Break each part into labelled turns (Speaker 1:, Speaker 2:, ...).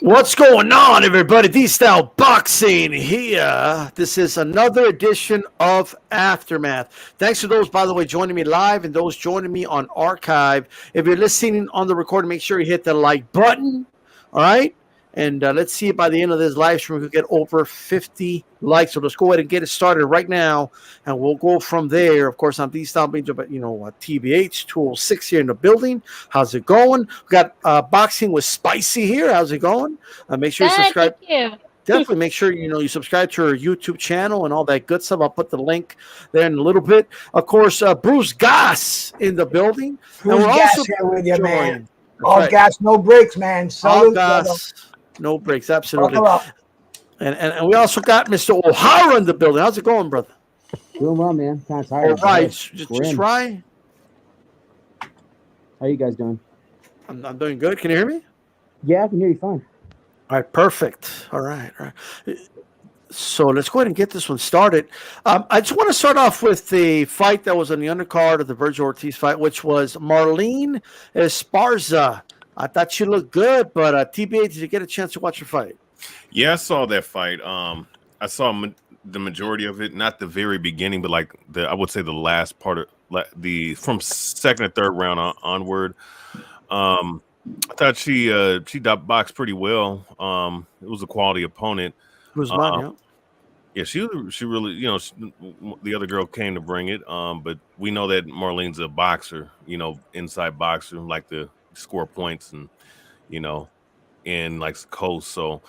Speaker 1: What's going on, everybody? D-Style Boxing here. This is another edition of Aftermath. Thanks to those, by the way, joining me live and those joining me on archive. If you're listening on the recording, make sure you hit the like button, all right? And let's see if by the end of this live stream we can get over 50 likes. So let's go ahead and get it started right now, and we'll go from there. Of course, I'm D-Style, but TBH 206 here in the building. How's it going? We got Boxing with Spicy here. How's it going? Make sure you subscribe.
Speaker 2: Thank you.
Speaker 1: Definitely make sure you subscribe to our YouTube channel and all that good stuff. I'll put the link there in a little bit. Of course, Bruce Goss in the building.
Speaker 3: Bruce
Speaker 1: and we're
Speaker 3: Goss
Speaker 1: also
Speaker 3: here with you, man.
Speaker 1: All
Speaker 3: All gas, no breaks, man. Salute,
Speaker 1: gas, no breaks, absolutely.
Speaker 3: Brother.
Speaker 1: And we also got Mr. O'Hara in the building. How's it going, brother?
Speaker 4: Doing well, man. Kind of tired.
Speaker 1: All right, just right.
Speaker 4: How you guys doing?
Speaker 1: I'm doing good. Can you hear me?
Speaker 4: Yeah, I can hear you fine.
Speaker 1: All right, perfect. All right. So let's go ahead and get this one started. I just want to start off with the fight that was on the undercard of the Vergil Ortiz fight, which was Marlene Esparza. I thought she looked good, but TBA, did you get a chance to watch her fight?
Speaker 5: Yeah, I saw that fight. I saw the majority of it, not the very beginning, but like I would say the last part of from second and third round onward. I thought she boxed pretty well. It was a quality opponent.
Speaker 1: Who's mine?
Speaker 5: Yeah, she really, the other girl came to bring it. But we know that Marlene's a boxer, inside boxer, like to score points and, and likes to coast. So,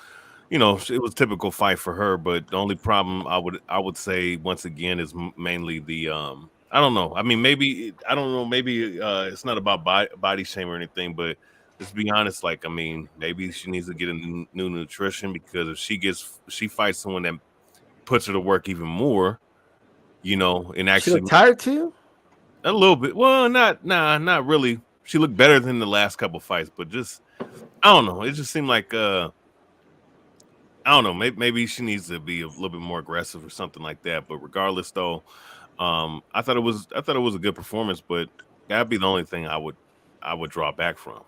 Speaker 5: it was a typical fight for her. But the only problem I would say once again is mainly the I don't know. I mean, maybe it's not about body shame or anything, but let's be honest. Like, I mean, maybe she needs to get a new nutrition, because if she fights someone that puts her to work even more, and actually.
Speaker 1: She look tired too?
Speaker 5: A little bit. Well, not really. She looked better than the last couple fights, but just, I don't know. It just seemed like, I don't know. Maybe she needs to be a little bit more aggressive or something like that. But regardless, though, I thought it was a good performance, but that'd be the only thing I would draw back from.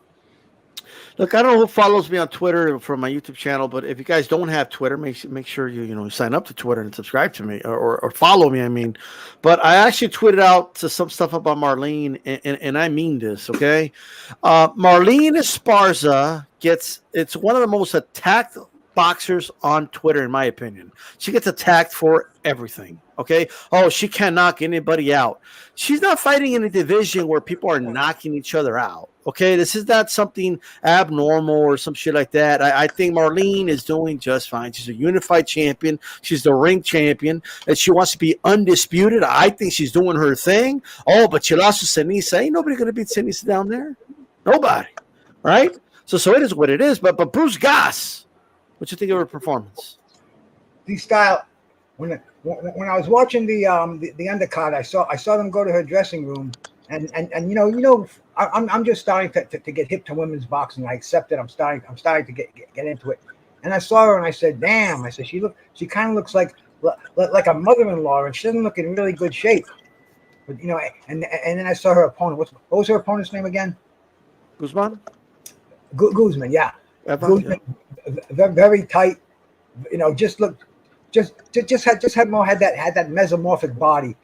Speaker 1: Look, I don't know who follows me on Twitter from my YouTube channel, but if you guys don't have Twitter, make sure you sign up to Twitter and subscribe to me or follow me. I mean, but I actually tweeted out some stuff about Marlene, and I mean this, okay? Marlene Esparza it's one of the most attacked boxers on Twitter, in my opinion. She gets attacked for everything. Okay. Oh, she can't knock anybody out. She's not fighting in a division where people are knocking each other out. Okay. This is not something abnormal or some shit like that. I think Marlene is doing just fine. She's a unified champion. She's the ring champion, and she wants to be undisputed. I think she's doing her thing. Oh, but she lost to Sinisa. Ain't nobody going to beat Sinisa down there. Nobody. Right. So it is what it is. But Bruce Goss, what you think of her performance?
Speaker 3: D-Style. When I was watching the undercard, I saw them go to her dressing room, and I'm just starting to get hip to women's boxing. I accept it. I'm starting to get into it. And I saw her and I said, "Damn!" I said, she kind of looks like a mother-in-law, and she doesn't look in really good shape. But and then I saw her opponent. What was her opponent's name again?
Speaker 1: Guzman.
Speaker 3: Guzman, yeah. Guzman, very tight. Just had that mesomorphic body.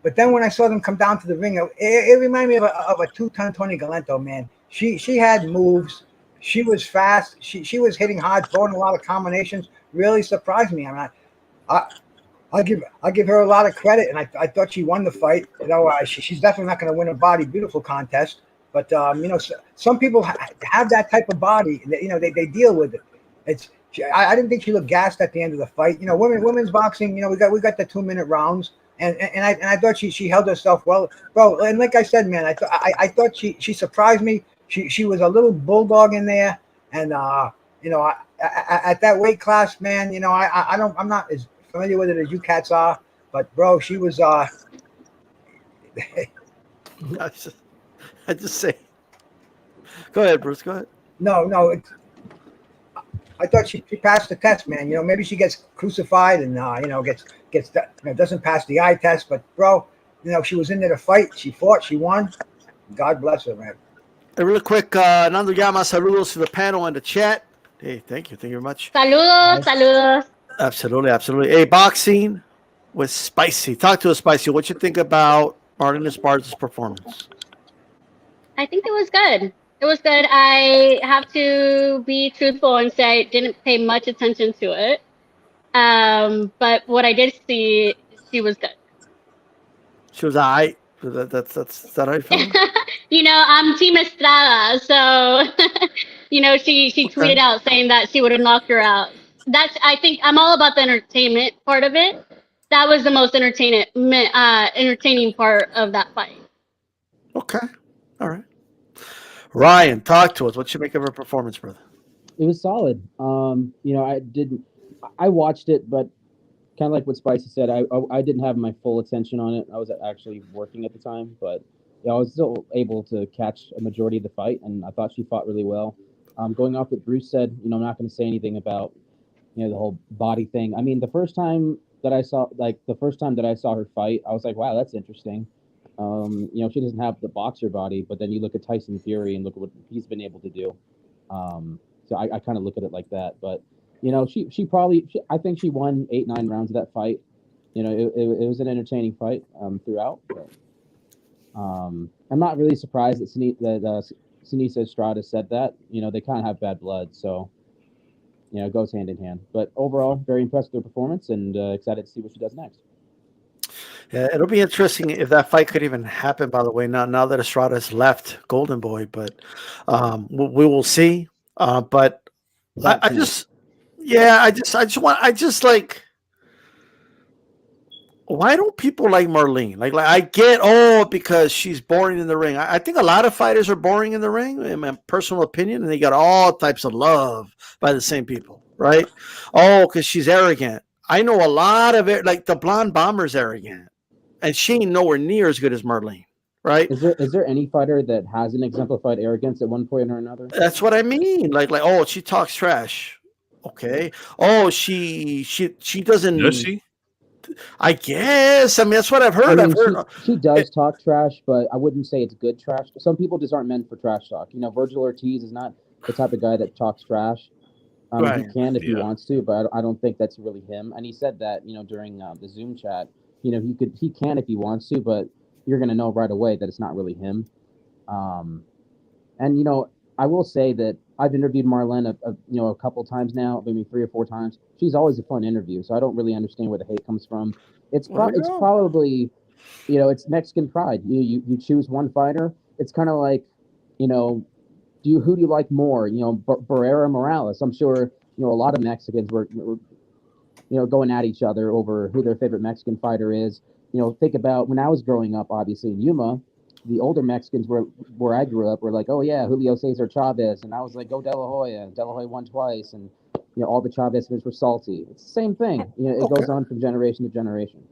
Speaker 3: But then when I saw them come down to the ring, it reminded me of a 2-ton Tony Galento, man. She had moves. She was fast. She was hitting hard, throwing a lot of combinations. Really surprised me. I mean, I'll give her a lot of credit, and I thought she won the fight. She's definitely not going to win a body beautiful contest. But some people have that type of body. They deal with it. I didn't think she looked gassed at the end of the fight. Women's boxing. We got the 2-minute rounds, and I thought she held herself well, bro. And like I said, man, I thought she surprised me. She was a little bulldog in there, and at that weight class, man. I'm not as familiar with it as you cats are, but bro, she was. I
Speaker 1: just say. Go ahead, Bruce. Go ahead.
Speaker 3: No. I thought she passed the test, man. Maybe she gets crucified and doesn't pass the eye test. But bro, she was in there to fight. She fought. She won. God bless her, man.
Speaker 1: Hey, really quick, Nando Llama, saludos to the panel and the chat. Hey, thank you very much.
Speaker 2: Saludos, saludos.
Speaker 1: Absolutely. Hey, boxing with Spicy. Talk to us, Spicy. What you think about Marlene Esparza's performance?
Speaker 2: I think it was good. It was good. I have to be truthful and say I didn't pay much attention to it. But what I did see, she was good.
Speaker 1: She was all right. That's is that how you feel?
Speaker 2: I'm Team Estrada, so she tweeted out saying that she would have knocked her out. I think I'm all about the entertainment part of it. That was the most entertaining part of that fight.
Speaker 1: Okay. All right. Ryan, talk to us. What you make of her performance, brother?
Speaker 4: It was solid. I watched it, but kind of like what Spicy said, I didn't have my full attention on it. I was actually working at the time, but I was still able to catch a majority of the fight, and I thought she fought really well. Going off what Bruce said, I'm not going to say anything about the whole body thing. I mean, the first time that I saw her fight, I was like, wow, that's interesting. She doesn't have the boxer body, but then you look at Tyson Fury and look at what he's been able to do. So I kind of look at it like that. But I think she won 8-9 rounds of that fight. It was an entertaining fight throughout. But, I'm not really surprised that Sinisa Estrada said that. They kind of have bad blood, so it goes hand in hand. But overall, very impressed with her performance, and excited to see what she does next.
Speaker 1: Yeah, it'll be interesting if that fight could even happen. By the way, now that Estrada has left Golden Boy, but we will see. But I just like. Why don't people like Marlene? Like I get because she's boring in the ring. I think a lot of fighters are boring in the ring, in my personal opinion, and they got all types of love by the same people, right? Oh, because she's arrogant. I know a lot of it, like the blonde bomber's arrogant, and she ain't nowhere near as good as Marlene, right?
Speaker 4: Is there any fighter that hasn't exemplified arrogance at one point or another?
Speaker 1: That's what I mean. Like oh, she talks trash. Okay. Oh, she doesn't.
Speaker 5: Does she?
Speaker 1: I guess. I mean, that's what I've heard. I've heard
Speaker 4: she does talk trash, but I wouldn't say it's good trash. Some people just aren't meant for trash talk. Vergil Ortiz is not the type of guy that talks trash.
Speaker 1: Right.
Speaker 4: He can if he wants to, but I don't think that's really him. And he said that during the Zoom chat. He can if he wants to, but you're gonna know right away that it's not really him. And I will say that I've interviewed Marlene a couple times now, maybe 3 or 4 times. She's always a fun interview, so I don't really understand where the hate comes from. It's probably, it's Mexican pride. You choose one fighter. It's kind of like, who do you like more? Barrera, Morales. I'm sure a lot of Mexicans were going at each other over who their favorite Mexican fighter is. Think about when I was growing up, obviously in Yuma. The older Mexicans where I grew up were like, oh yeah, Julio Cesar Chavez, and I was like, go De La Hoya. De La Hoya won twice, and all the Chavezes were salty. It's the same thing. It goes on from generation to generation.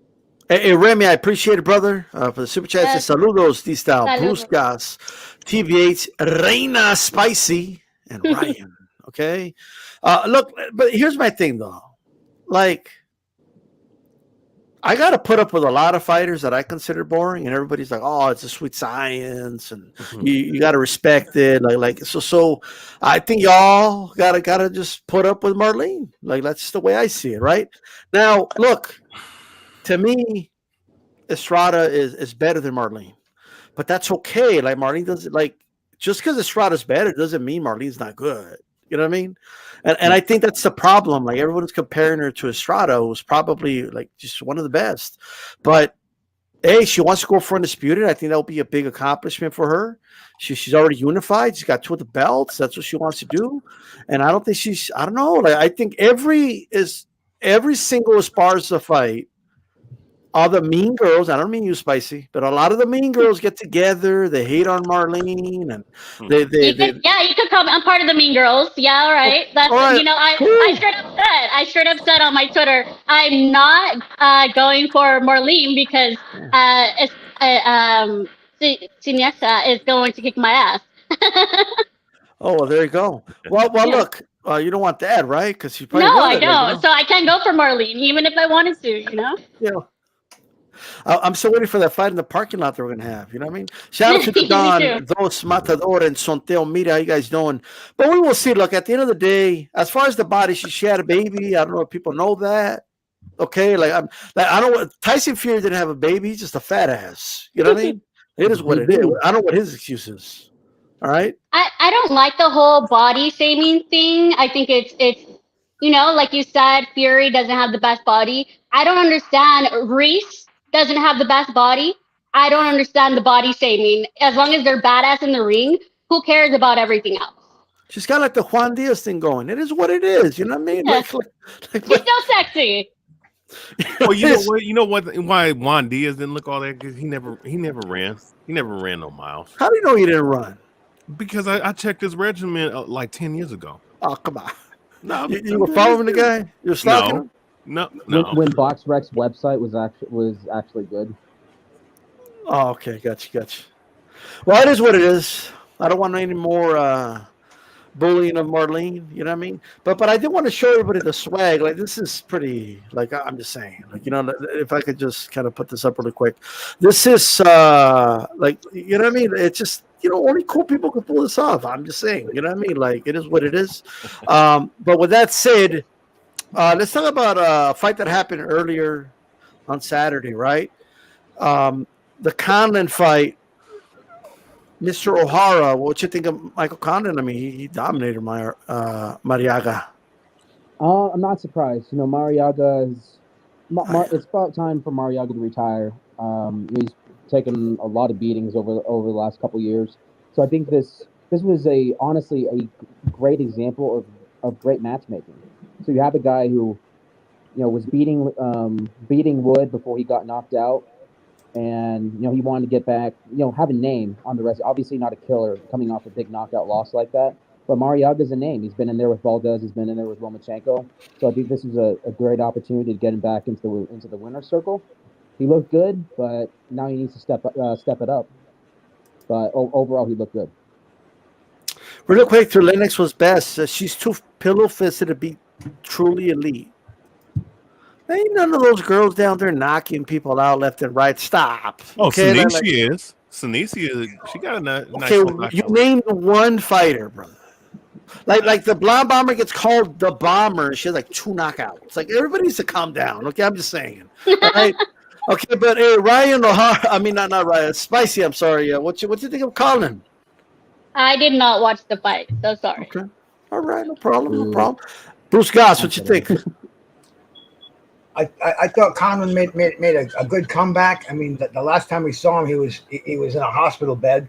Speaker 1: Hey, Remy, I appreciate it, brother. For the super chat, saludos, T-Style, Bruscas, TVH, Reina Spicy, and Ryan. Okay, look, but here's my thing though, like. I got to put up with a lot of fighters that I consider boring, and everybody's like, "Oh, it's a sweet science," and you got to respect it. So I think y'all gotta just put up with Marlene. Like that's the way I see it, right? Now, look, to me, Estrada is better than Marlene, but that's okay. Like Marlene doesn't just because Estrada's better doesn't mean Marlene's not good. You know what I mean? And I think that's the problem. Like everyone's comparing her to Estrada, who's probably like just one of the best. But hey, she wants to go for Undisputed. I think that'll be a big accomplishment for her. She's already unified. She's got 2 of the belts. That's what she wants to do. And I don't think I don't know. Like I think every single Esparza fight, all the mean girls, I don't mean you, Spicy, but a lot of the mean girls get together. They hate on Marlene, and you
Speaker 2: could call me. I'm part of the mean girls. Yeah, all right. That's all right. I straight up said on my Twitter, I'm not going for Marlene because Siniesa is going to kick my ass.
Speaker 1: Oh, well, there you go. Well, look, you don't want that, right? Because
Speaker 2: I don't. So I can't go for Marlene, even if I wanted to.
Speaker 1: Yeah. I'm still waiting for that fight in the parking lot that we're gonna have. You know what I mean? Shout out to the
Speaker 2: Me
Speaker 1: Don,
Speaker 2: too.
Speaker 1: Dos Matador, and Sonteo Mira. How you guys doing? But we will see. Look, at the end of the day, as far as the body, she had a baby. I don't know if people know that. Okay, I don't. Tyson Fury didn't have a baby. He's just a fat ass. You know what I mean? It is what it is. I don't know what his excuse is. All right.
Speaker 2: I don't like the whole body shaming thing. I think it's like you said, Fury doesn't have the best body. I don't understand. Reese doesn't have the best body. I don't understand the body shaming. As long as they're badass in the ring, who cares about everything else?
Speaker 1: She's got like the Juan Diaz thing going. It is what it is. You know what I mean?
Speaker 2: Yeah. She's still sexy.
Speaker 5: Well, you know what? You know what? Why Juan Diaz didn't look all that good? He never ran. He never ran no miles.
Speaker 1: How do you know he didn't run?
Speaker 5: Because I checked his regimen like 10 years ago.
Speaker 1: Oh, come on.
Speaker 5: No,
Speaker 1: You were following the guy? You were stalking him?
Speaker 5: No.
Speaker 4: When BoxRec's website was actually good.
Speaker 1: Oh, okay. Gotcha. Well, it is what it is. I don't want any more bullying of Marlene. You know what I mean? But I did want to show everybody the swag. Like, this is pretty, like, I'm just saying. Like, if I could just kind of put this up really quick. This is, like, you know what I mean? It's just, only cool people can pull this off. I'm just saying. You know what I mean? Like, it is what it is. But with that said, let's talk about a fight that happened earlier on Saturday, right? The Conlan fight. Mr. O'Hara, what you think of Michael Conlan? I mean, he dominated Marriaga.
Speaker 4: I'm not surprised. Marriaga is. It's about time for Marriaga to retire. He's taken a lot of beatings over the last couple of years. So I think this was honestly a great example of great matchmaking. So you have a guy who, was beating Wood before he got knocked out. And, he wanted to get back, have a name on the rest. Obviously not a killer coming off a big knockout loss like that. But Marriaga's a name. He's been in there with Valdez. He's been in there with Lomachenko. So I think this is a great opportunity to get him back into the winner's circle. He looked good, but now he needs to step it up. But overall, he looked good.
Speaker 1: Real quick, to Lennox was best. She's too pillow-fisted to be truly elite. Ain't none of those girls down there knocking people out left and right. Stop.
Speaker 5: Oh,
Speaker 1: okay,
Speaker 5: Sinisi is. Sinisi, she got a nice
Speaker 1: okay, you named one fighter, brother. Like the blonde bomber gets called the bomber. She has like 2 knockouts. Like, everybody needs to calm down. Okay, I'm just saying. All right. Okay, but hey, Ryan O'Hara. I mean, not Ryan. Spicy. I'm sorry. What you think of Colin?
Speaker 2: I did not watch the fight, so sorry.
Speaker 1: Okay. All right. No problem. Bruce Goss, what you think?
Speaker 3: I thought Conlan made a good comeback. I mean, the last time we saw him, he was in a hospital bed,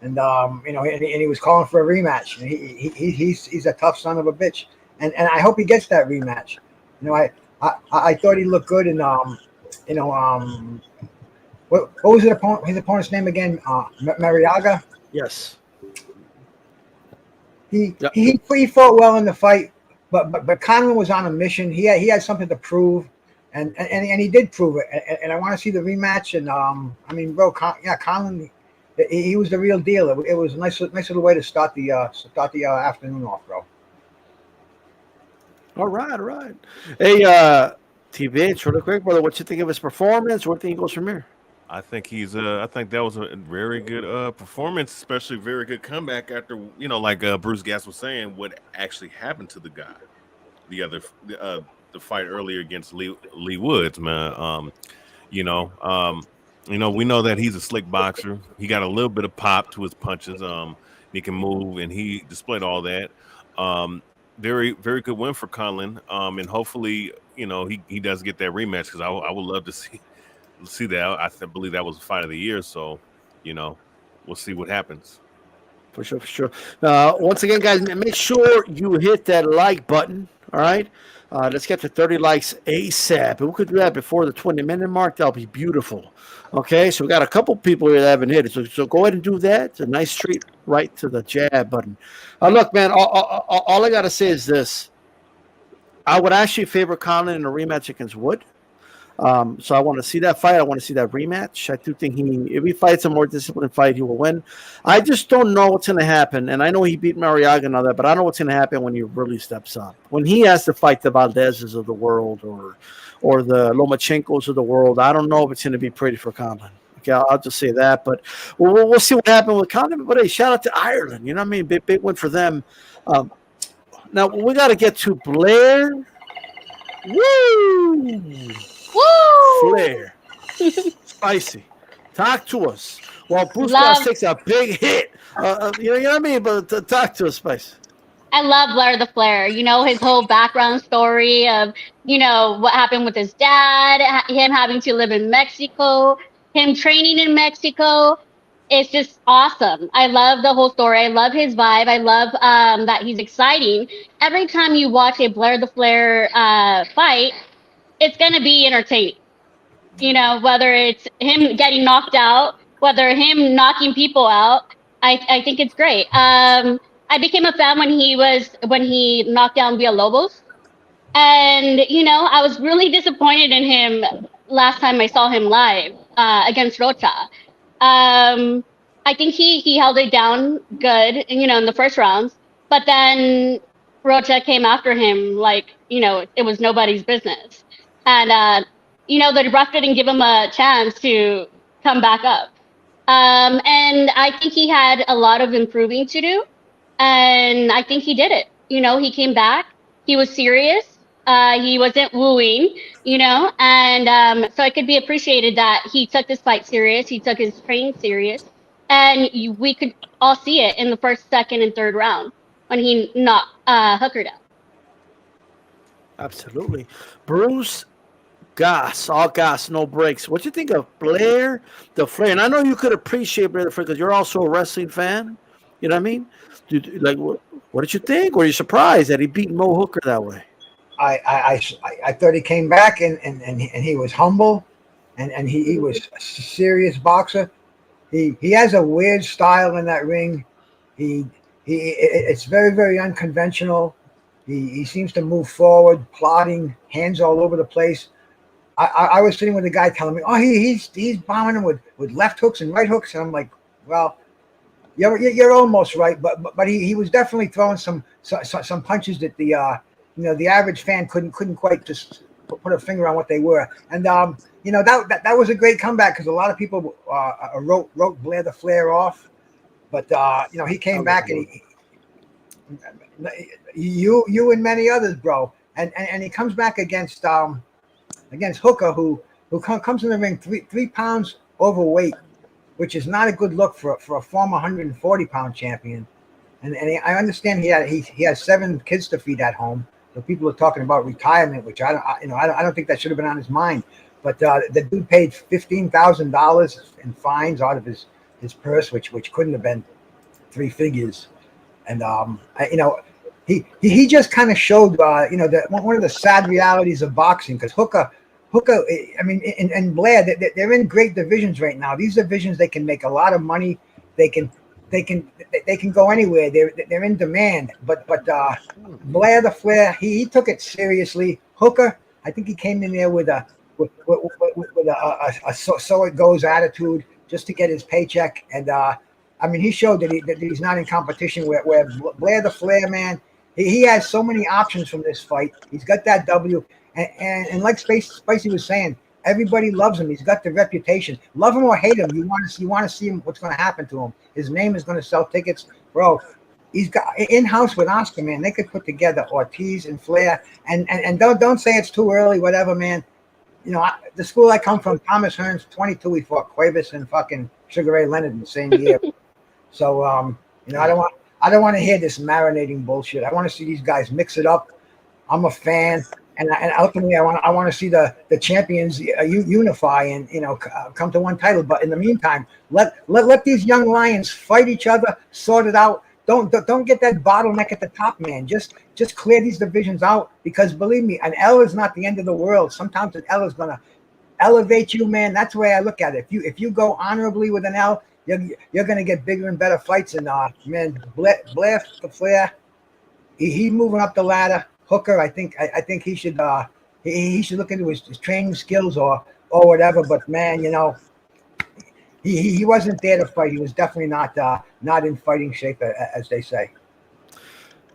Speaker 3: and and he was calling for a rematch. And he's a tough son of a bitch, and I hope he gets that rematch. I thought he looked good, and what was his opponent's name again? Marriaga.
Speaker 1: Yes.
Speaker 3: He fought well in the fight, but Conlan was on a mission. He had something to prove. And he did prove it, and I want to see the rematch. And I mean, bro, Conlan, he was the real deal. It was a nice little way to start the afternoon off, bro.
Speaker 1: All right. Hey, TVH, really quick, brother. What you think of his performance? Where do you think he goes from here?
Speaker 5: I think I think that was a very good performance, especially very good comeback after like Bruce Gass was saying, what actually happened to the guy, the fight earlier against Lee Woods, man. We know that he's a slick boxer. He got a little bit of pop to his punches. He can move, and he displayed all that. Very, very good win for Conlan. And hopefully, he does get that rematch, because I would love to see that. I believe that was the fight of the year. So, we'll see what happens.
Speaker 1: For sure. Once again, guys, make sure you hit that like button. All right. Let's get to 30 likes ASAP. If we could do that before the 20-minute mark, that'll be beautiful. Okay, so we got a couple people here that haven't hit it. So go ahead and do that. It's a nice straight right to the jab button. Look, man, all I got to say is this. I would actually favor Conlan in a rematch against Wood. So I want to see that fight. I want to see that rematch. I do think if he fights a more disciplined fight, he will win. I just don't know what's going to happen. And I know he beat Marriaga and all that, but I don't know what's going to happen when he really steps up. When he has to fight the Valdezes of the world or the Lomachenkos of the world, I don't know if it's going to be pretty for Conlan. Okay, I'll just say that. But we'll see what happens with Conlan. But hey, shout out to Ireland. You know what I mean? Big win for them. Now we got to get to Blair. Woo!
Speaker 2: Woo!
Speaker 1: Flair. Spicy. Talk to us. Well, Bruce Ross takes a big hit. You know what I mean? But talk to us, Spice.
Speaker 2: I love Blair the Flair. You know, his whole background story of, you know, what happened with his dad, him having to live in Mexico, him training in Mexico. It's just awesome. I love the whole story. I love his vibe. I love that he's exciting. Every time you watch a Blair the Flair fight, it's going to be entertaining. You know, whether it's him getting knocked out, whether him knocking people out, I think it's great. I became a fan when he knocked down Villalobos. And, you know, I was really disappointed in him last time I saw him live against Rocha. I think he held it down good, you know, in the first rounds. But then Rocha came after him like, you know, it was nobody's business. And, you know, the ref didn't give him a chance to come back up. And I think he had a lot of improving to do. And I think he did it. You know, he came back. He was serious. He wasn't wooing, you know. And so it could be appreciated that he took this fight serious. He took his training serious. And we could all see it in the first, second, and third round when he knocked Hooker down.
Speaker 1: Absolutely. Bruce, gas, all gas, no breaks. What do you think of Blair the Flair? And I know you could appreciate Blair the Flair because you're also a wrestling fan. You know what I mean? What did you think? Were you surprised that he beat Mo Hooker that way?
Speaker 3: I thought he came back and he was humble and he was a serious boxer. He has a weird style in that ring. It's very, very unconventional. He seems to move forward, plodding, hands all over the place. I was sitting with a guy telling me, oh, he's bombing him with left hooks and right hooks, and I'm like, well, you're almost right, but he was definitely throwing some punches that the average fan couldn't quite just put a finger on what they were. And that was a great comeback because a lot of people wrote Blair the Flair off, but he came back and you and many others, bro, and he comes back against Hooker, who comes in the ring 3 pounds overweight, which is not a good look for a former 140-pound champion. And I understand he has 7 kids to feed at home. So people are talking about retirement, which I don't think that should have been on his mind. But the dude paid $15,000 in fines out of his purse, which couldn't have been 3 figures. And he just kind of showed one of the sad realities of boxing, because Hooker, I mean, and Blair, they're in great divisions right now. These divisions, they can make a lot of money. They can go anywhere. They're in demand. But Blair the Flair, he took it seriously. Hooker, I think he came in there with a so it goes attitude just to get his paycheck. And I mean, he showed that he's not in competition. Where Blair the Flair, man, he has so many options from this fight. He's got that W. And like Spicy was saying, everybody loves him. He's got the reputation. Love him or hate him, you want to see him. What's going to happen to him? His name is going to sell tickets, bro. He's got in-house with Oscar, man. They could put together Ortiz and Flair, and don't say it's too early, whatever, man. You know, the school I come from, Thomas Hearns, 22, we fought Cuevas and fucking Sugar Ray Leonard in the same year. So I don't want to hear this marinating bullshit. I want to see these guys mix it up. I'm a fan. And ultimately, I want to see the champions unify and come to one title. But in the meantime, let these young lions fight each other, sort it out. Don't get that bottleneck at the top, man. Just clear these divisions out, because believe me, an L is not the end of the world. Sometimes an L is gonna elevate you, man. That's the way I look at it. If you go honorably with an L, you're gonna get bigger and better fights. And man, Blair the Flair, he's moving up the ladder. Hooker, I think he should He should look into his training skills or whatever. But man, he wasn't there to fight. He was definitely not in fighting shape, as they say.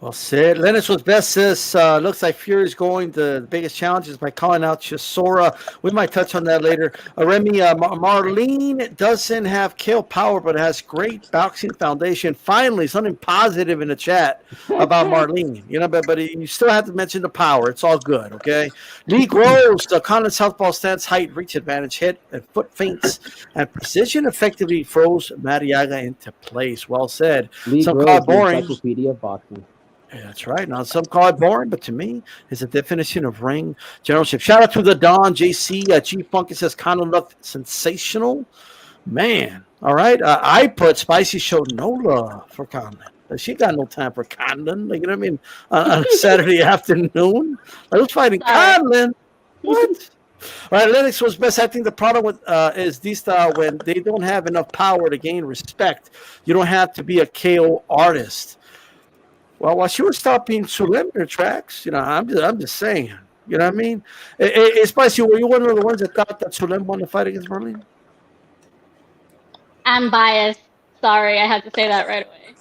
Speaker 1: Well said. Lennox was best says, looks like Fury's going the biggest challenges by calling out Chisora. We might touch on that later. Remy, Marlene doesn't have kill power, but has great boxing foundation. Finally, something positive in the chat about Marlene. But you still have to mention the power. It's all good, okay? Lee Groves, the Conlan southpaw stance, height, reach advantage, hit, and foot feints, and precision effectively froze Marriaga into place. Well said.
Speaker 4: Lee
Speaker 1: Some
Speaker 4: Groves,
Speaker 1: call it
Speaker 4: the
Speaker 1: boring.
Speaker 4: Encyclopedia of boxing.
Speaker 1: Yeah, that's right. Now, some call it boring, but to me, it's a definition of ring generalship. Shout out to the Don, JC. G Funky says, Conlan looked sensational. Man, all right. I put Spicy showed no love for Conlan. She got no time for Conlan. Like, you know what I mean? On a Saturday afternoon. I was fighting Conlan. What? All right, Lennox was best. I think the problem with is these style when they don't have enough power to gain respect. You don't have to be a KO artist. Well, while she was stopping Suleiman tracks, I'm just saying. You know what I mean? Spicy, were you one of the ones that thought that Suleiman won the fight against Marlene?
Speaker 2: I'm biased. Sorry, I have to say that right away.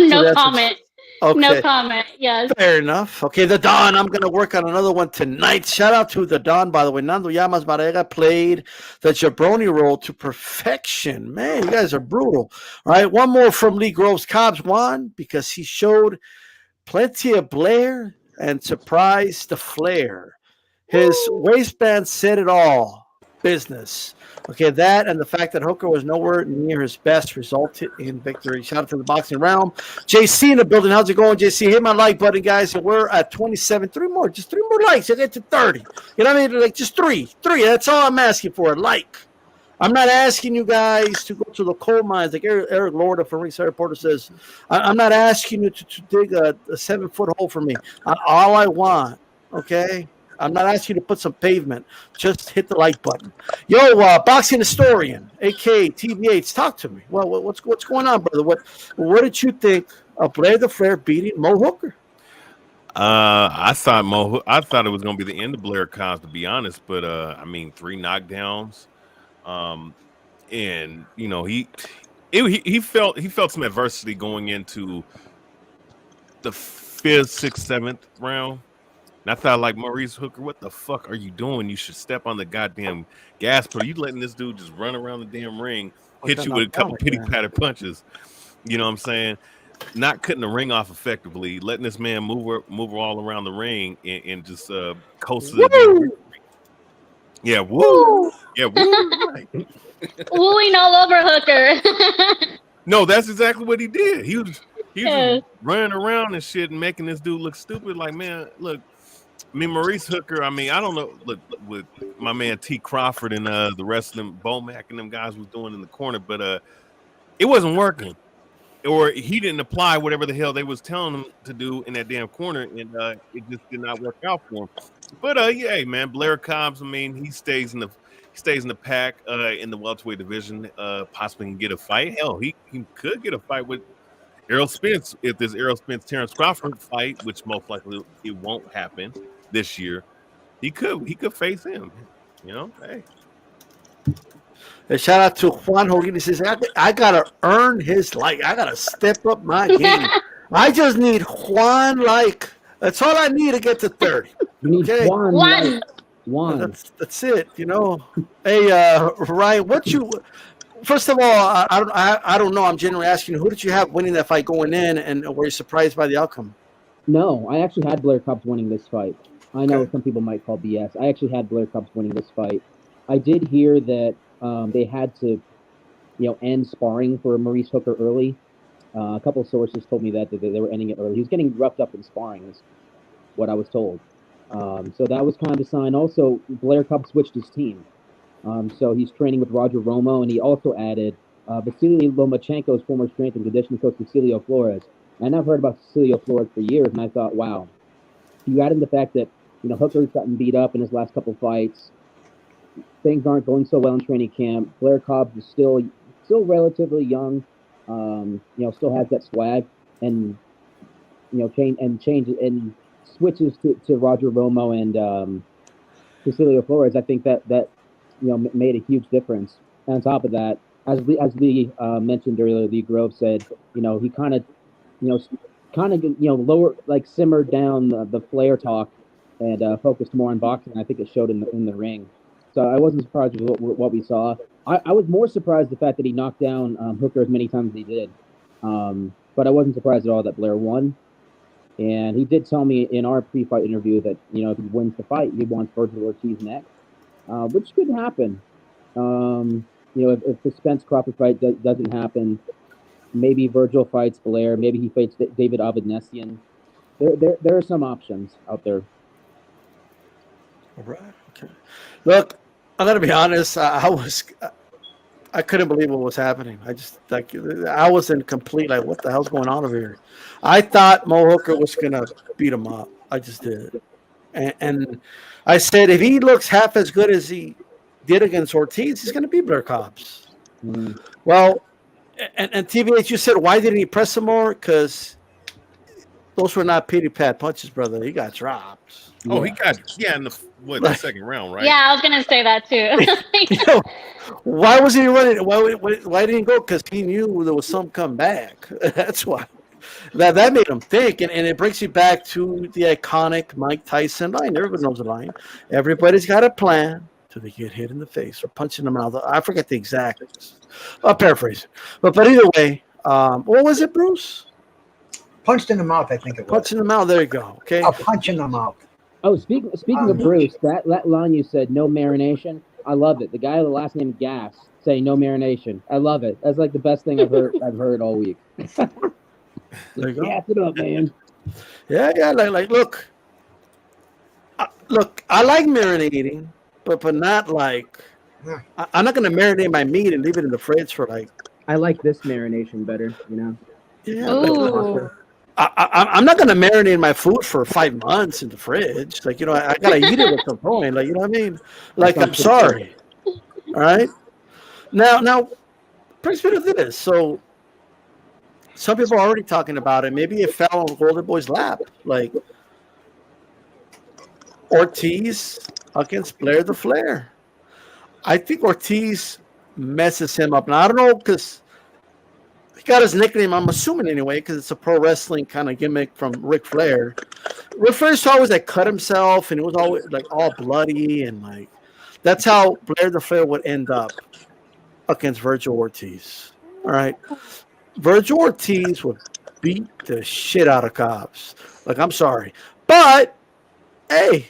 Speaker 2: No comment.
Speaker 1: Okay.
Speaker 2: No comment. Yes.
Speaker 1: Fair enough. Okay, the Don. I'm going to work on another one tonight. Shout out to the Don, by the way. Nando Llamas Marrega played the jabroni role to perfection. Man, you guys are brutal. All right, one more from Lee Groves. Cobbs won because he showed plenty of Blair and surprised the flair. His waistband said it all. Business. Okay, that and the fact that Hooker was nowhere near his best resulted in victory. Shout out to the boxing realm. JC in the building. How's it going, JC? Hit my like button, guys. And we're at 27. Just three more likes. I get to 30. You know what I mean? Like just three. That's all I'm asking for. A like. I'm not asking you guys to go to the coal mines like Eric Lorda from Ringside Reporter says. I'm not asking you to dig a 7-foot hole for me. All I want, okay? I'm not asking you to put some pavement. Just hit the like button. Yo, boxing historian, a.k.a. TBH, talk to me. Well, what's going on, brother? What did you think of Blair the Flair beating Mo Hooker?
Speaker 5: I thought it was going to be the end of Blair Cobbs, to be honest. But 3 knockdowns, and he felt some adversity going into the 5th, 6th, 7th round. And I thought, like, Maurice Hooker, what the fuck are you doing? You should step on the goddamn gas pedal. You letting this dude just run around the damn ring, hit you with a couple pity-patter punches. You know what I'm saying? Not cutting the ring off effectively, letting this man move all around the ring and just coast to the damn ring. Yeah, woo. Yeah, woo. Right.
Speaker 2: Wooing all over Hooker.
Speaker 5: No, that's exactly what he did. He was just running around and shit and making this dude look stupid. Like, man, look. Maurice Hooker, I don't know, look, with my man T. Crawford and the rest of them, Bomac and them guys was doing in the corner, but it wasn't working. Or he didn't apply whatever the hell they was telling him to do in that damn corner, and it just did not work out for him. But yeah, man, Blair Cobbs, he stays in the pack in the welterweight division, possibly can get a fight. Hell, he could get a fight with Errol Spence if this Errol Spence Terrence Crawford fight, which most likely it won't happen this year. He could face him. Hey.
Speaker 1: And shout out to Juan Hogan. He says, I gotta earn his like. I gotta step up my game. I just need Juan like. That's all I need to get to 30.
Speaker 4: You need
Speaker 2: One.
Speaker 1: That's it. Hey, Ryan, First of all, I don't know. I'm generally asking, who did you have winning that fight going in, and were you surprised by the outcome?
Speaker 4: No, I actually had Blair Cobbs winning this fight. I know some people might call BS. I actually had Blair Cobbs winning this fight. I did hear that they had to, end sparring for Maurice Hooker early. A couple of sources told me that they were ending it early. He was getting roughed up in sparring, is what I was told. So that was kind of a sign. Also, Blair Cobbs switched his team. So he's training with Roger Romo, and he also added Vasily Lomachenko's former strength and conditioning coach, Cecilio Flores. And I've heard about Cecilio Flores for years, and I thought, wow. You add in the fact that, Hooker's gotten beat up in his last couple fights. Things aren't going so well in training camp. Blair Cobbs is still relatively young, still has that swag, and change, and switches to Roger Romo and Cecilio Flores, I think that made a huge difference. And on top of that, as Lee mentioned earlier, Lee Grove said, he kind of lower, like, simmered down the Flair talk and focused more on boxing. I think it showed in the ring. So I wasn't surprised with what we saw. I was more surprised the fact that he knocked down Hooker as many times as he did. But I wasn't surprised at all that Blair won. And he did tell me in our pre-fight interview that, if he wins the fight, he wants Vergil Ortiz next, which could happen. If the Spence Crawford fight doesn't happen, maybe Vergil fights Blair. Maybe he fights David Avednesian. There are some options out there.
Speaker 1: All right. Okay. Look, I'm gonna be honest. I couldn't believe what was happening. I was in complete, like, what the hell's going on over here? I thought Mo Hooker was gonna beat him up. I just did, and I said if he looks half as good as he did against Ortiz, he's gonna beat Blair Cobbs. Mm. Well, and TVH, you said why didn't he press him more? Because those were not pity pat punches, brother. He got dropped.
Speaker 5: Oh, he got in the second round, right?
Speaker 2: Yeah, I was gonna say that too.
Speaker 1: Why was he running? Why didn't he go? Because he knew there was some come back. That's why. That made him think, and it brings you back to the iconic Mike Tyson line. Everybody knows the line. Everybody's got a plan till they get hit in the face or punched in the mouth. I forget the exact. I'll paraphrase it. But either way, what was it, Bruce?
Speaker 3: Punched in the mouth, I think it was.
Speaker 1: Punch in the mouth. There you go. Okay.
Speaker 3: A punch in the mouth.
Speaker 4: Oh, speaking of Bruce, that line you said, no marination. I love it. The guy with the last name Gas saying no marination. I love it. That's like the best thing I've heard all week.
Speaker 1: There you go.
Speaker 4: Gas it up, man.
Speaker 1: Yeah. Like look. I like marinating, but not like. I'm not gonna marinate my meat and leave it in the fridge for like.
Speaker 4: I like this marination better.
Speaker 1: Yeah. Like, I'm not gonna marinate my food for 5 months in the fridge. Like, I gotta eat it at some point. Like, you know what I mean? Like, I'm sorry. All right. Now, brings me to this. So, some people are already talking about it. Maybe it fell on Golden Boy's lap. Like, Ortiz against Blair the Flair. I think Ortiz messes him up. Now, I don't know, because he got his nickname, I'm assuming anyway, because it's a pro wrestling kind of gimmick from Ric Flair. Ric Flair used to always like cut himself, and it was always like all bloody, and like that's how Blair the Flair would end up against Vergil Ortiz. All right, Vergil Ortiz would beat the shit out of Cobbs. Like, I'm sorry, but hey,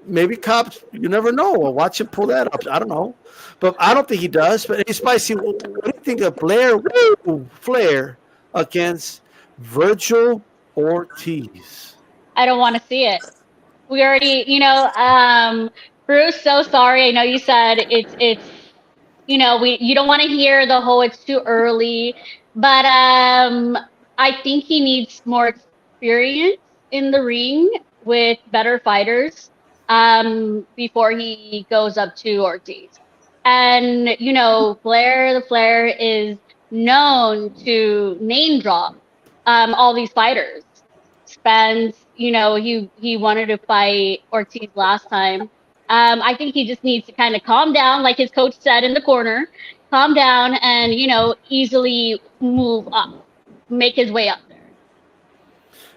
Speaker 1: maybe Cobbs, you never know. We'll watch him pull that up. I don't know. But I don't think he does. But hey, Spicy, what do you think of Flair against Vergil Ortiz?
Speaker 2: I don't want to see it. We already, Bruce, so sorry. I know you said it's you don't want to hear the whole it's too early, but I think he needs more experience in the ring with better fighters before he goes up to Ortiz. And, Blair the Flair is known to name drop all these fighters. Spence, he wanted to fight Ortiz last time. I think he just needs to kind of calm down, like his coach said in the corner, calm down and, easily move up, make his way up there.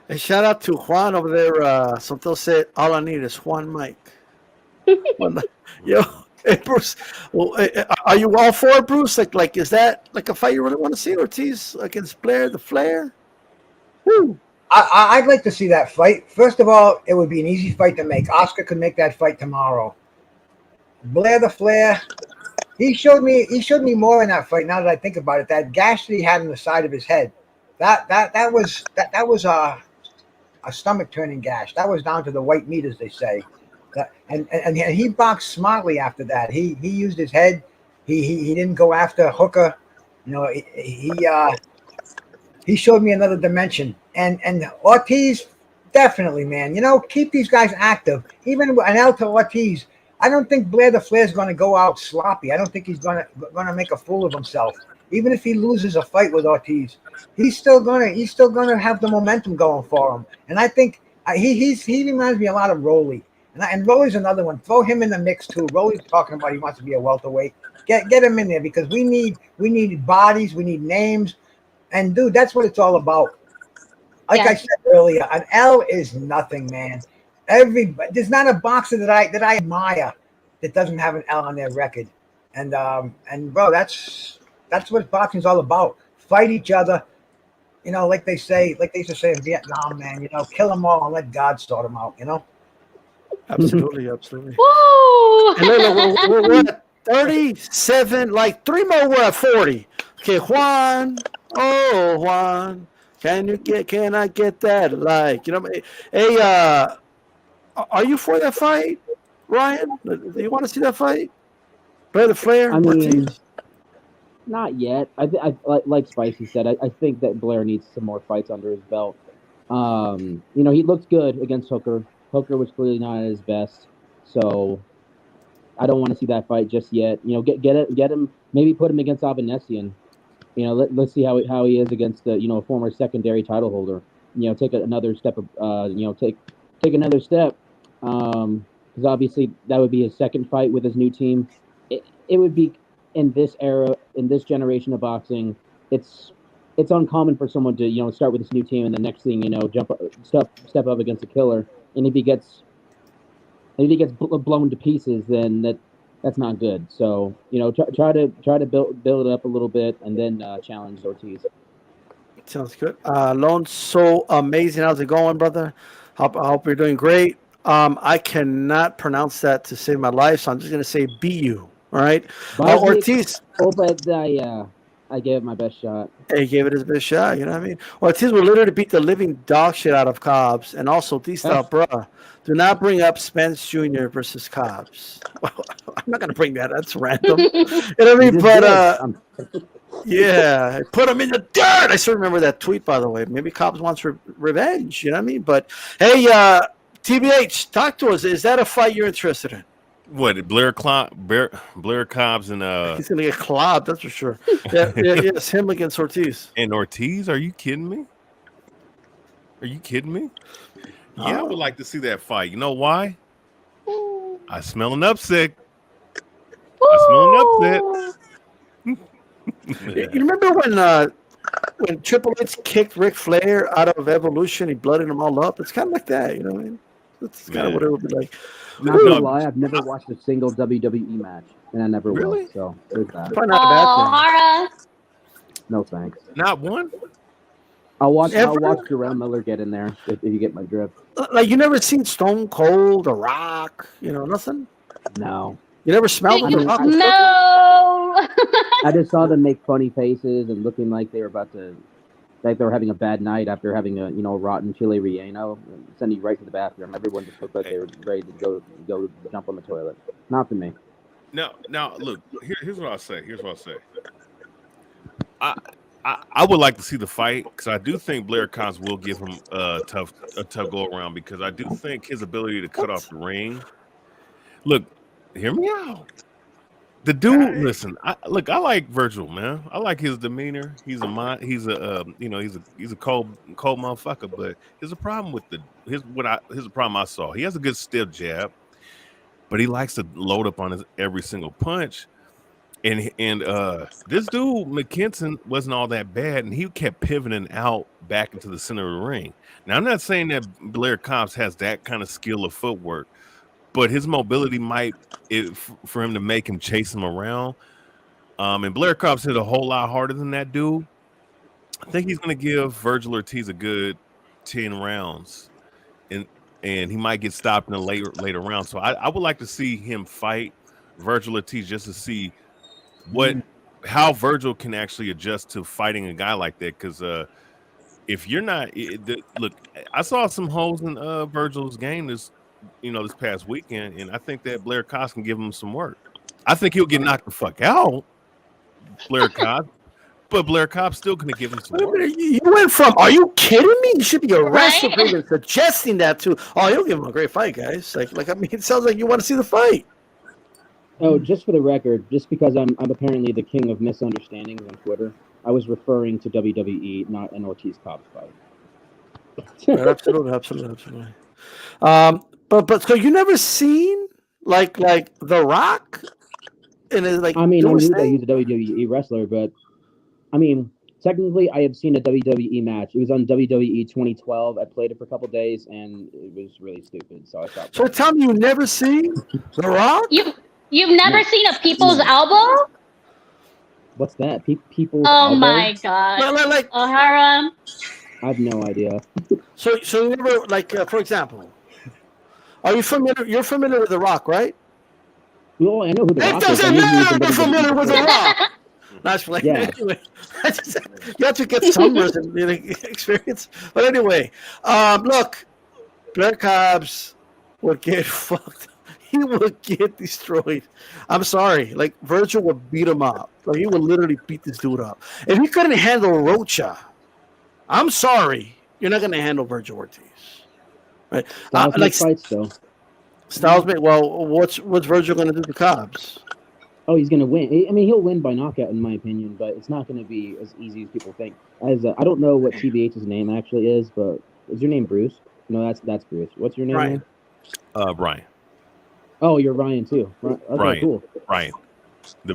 Speaker 1: And shout out to Juan over there. Something said, all I need is Juan Mike. Yo. Hey, Bruce, are you all for it, Bruce? Like, is that like a fight you really want to see? Ortiz against Blair the Flair? Woo.
Speaker 3: I'd like to see that fight. First of all, it would be an easy fight to make. Oscar could make that fight tomorrow. Blair the Flair, he showed me more in that fight. Now that I think about it, that gash that he had on the side of his head, that was a stomach turning gash. That was down to the white meat, as they say. And he boxed smartly after that. He used his head. He didn't go after Hooker. He showed me another dimension. And Ortiz, definitely, man. Keep these guys active. Even an El to Ortiz, I don't think Blair the Flair is going to go out sloppy. I don't think he's going to make a fool of himself. Even if he loses a fight with Ortiz, he's still going to have the momentum going for him. And I think He reminds me a lot of Rolly, and Rolly's another one. Throw him in the mix too. Rolly's talking about he wants to be a welterweight. Get him in there because we need bodies, we need names, and dude, that's what it's all about. Like I said earlier, an L is nothing, man. There's not a boxer that I admire that doesn't have an L on their record, and bro, that's what boxing's all about. Fight each other. Like they used to say in Vietnam, man, kill them all and let God sort them out,
Speaker 1: Absolutely.
Speaker 2: Woo!
Speaker 1: And look, we're at 37, like 3 more, we're at 40. Okay, Juan. Oh, Juan. Can I get that? Like, hey, are you for that fight, Ryan? Do you want to see that fight? Brother Flair?
Speaker 4: I mean,
Speaker 1: Ortiz?
Speaker 4: not yet. I like Spicy said. I think that Blair needs some more fights under his belt. He looked good against Hooker. Hooker was clearly not at his best, so I don't want to see that fight just yet. Get him. Maybe put him against Avanesian. Let's see how he is against a former secondary title holder. Take another step. Take another step. Because obviously that would be his second fight with his new team. It would be in this era, in this generation of boxing. It's uncommon for someone to start with this new team and the next thing step up against a killer. And if he gets blown to pieces, then that's not good. So try to build it up a little bit and then challenge Ortiz.
Speaker 1: Sounds good. Alonso, amazing. How's it going, brother? I hope you're doing great. I cannot pronounce that to save my life, so I'm just gonna say BU. All right, Ortiz.
Speaker 4: I gave it my best shot.
Speaker 1: He gave it his best shot. You know what I mean? Ortiz will literally beat the living dog shit out of Cobbs, and also bruh, do not bring up Spence Jr. versus Cobbs. Well, I'm not gonna bring that. That's random. You know what I mean? But yeah, put him in the dirt. I still remember that tweet, by the way. Maybe Cobbs wants revenge. You know what I mean? But hey, TBH, talk to us. Is that a fight you're interested in?
Speaker 5: What, Blair Cobbs and
Speaker 1: he's gonna get clobbed, that's for sure. Yes, him against Ortiz.
Speaker 5: And Ortiz? Are you kidding me? Yeah, I would like to see that fight. You know why? I smell an upset. You
Speaker 1: remember when Triple H kicked Ric Flair out of Evolution? He blooded them all up. It's kind of like that, you know what I mean? That's kind of what it would be like.
Speaker 4: Not gonna lie, I've never watched a single WWE match, and I never will. So there's that.
Speaker 1: Probably not a bad
Speaker 2: thing.
Speaker 4: No thanks.
Speaker 5: Not one.
Speaker 4: I'll watch Jarrell Miller get in there if you get my drift.
Speaker 1: Like you never seen Stone Cold, The Rock, nothing.
Speaker 4: No.
Speaker 1: You never smelled The Rock?
Speaker 2: No.
Speaker 4: I just saw them make funny faces and looking like they were like they were having a bad night after having a rotten chile relleno, sending you right to the bathroom. Everyone just looked like they were ready to go jump on the toilet. Not for me.
Speaker 5: Now look. Here's what I'll say. I would like to see the fight because I do think Blair Cobbs will give him a tough go around because I do think his ability to cut off the ring. Look, hear me out. The dude, listen. I like Vergil, man. I like his demeanor. He's a cold motherfucker. But here's a problem with here's a problem I saw. He has a good stiff jab, but he likes to load up on his every single punch. And this dude McKinson wasn't all that bad, and he kept pivoting out back into the center of the ring. Now I'm not saying that Blair Cobbs has that kind of skill of footwork. But his mobility for him to make him chase him around. And Blair Cobbs hit a whole lot harder than that dude. I think he's going to give Vergil Ortiz a good 10 rounds. And he might get stopped in a later round. So I would like to see him fight Vergil Ortiz just to see how Vergil can actually adjust to fighting a guy like that. Because if you're not look, I saw some holes in Vergil's game this past weekend, and I think that Blair Cobbs can give him some work. I think he'll get knocked the fuck out, Blair Cobbs, but Blair Cobb's still going to give him some work.
Speaker 1: You went from, are you kidding me? You should be arrested for suggesting that to, you'll give him a great fight, guys. Like I mean, it sounds like you want to see the fight.
Speaker 4: Oh, just for the record, just because I'm apparently the king of misunderstandings on Twitter, I was referring to WWE, not an Ortiz Cobbs fight.
Speaker 1: Right, absolutely. But so you never seen like The Rock and it's like
Speaker 4: I mean, I
Speaker 1: do his
Speaker 4: knew that
Speaker 1: thing?
Speaker 4: he's a WWE wrestler, but I mean, technically, I have seen a WWE match. It was on WWE 2012. I played it for a couple days, and it was really stupid, so I stopped.
Speaker 1: So tell me you never seen The Rock?
Speaker 2: You've never
Speaker 4: No.
Speaker 2: seen a people's
Speaker 4: No.
Speaker 2: elbow?
Speaker 4: What's that? People?
Speaker 2: Oh my god.
Speaker 1: Like
Speaker 2: O'Hara.
Speaker 4: I have no idea.
Speaker 1: so you never like for example, are you familiar? You're familiar with The Rock, right?
Speaker 4: Well, I know who the
Speaker 1: It
Speaker 4: Rock is.
Speaker 1: doesn't
Speaker 4: I knew he was
Speaker 1: matter.
Speaker 4: in
Speaker 1: You're
Speaker 4: WWE
Speaker 1: familiar with The
Speaker 4: before.
Speaker 1: Rock. That's playing.
Speaker 4: Yeah.
Speaker 1: Anyway, you have to get some experience. But anyway, look, Blair Cobbs would get fucked. He would get destroyed. I'm sorry. Like Vergil would beat him up. Like he would literally beat this dude up. If he couldn't handle Rocha, I'm sorry. You're not gonna handle Vergil Ortiz. Right?
Speaker 4: Styles
Speaker 1: Like
Speaker 4: fights though.
Speaker 1: Styles made. Well, what's Vergil gonna do to Cobbs?
Speaker 4: Oh, he's gonna win. I mean, he'll win by knockout, in my opinion, but it's not gonna be as easy as people think. I don't know what TBH's name actually is, but is your name Bruce? No, that's Bruce. What's your name?
Speaker 1: Ryan.
Speaker 4: Man?
Speaker 5: Ryan.
Speaker 4: Oh, you're Ryan too. Okay,
Speaker 5: Ryan.
Speaker 4: cool.
Speaker 5: Ryan.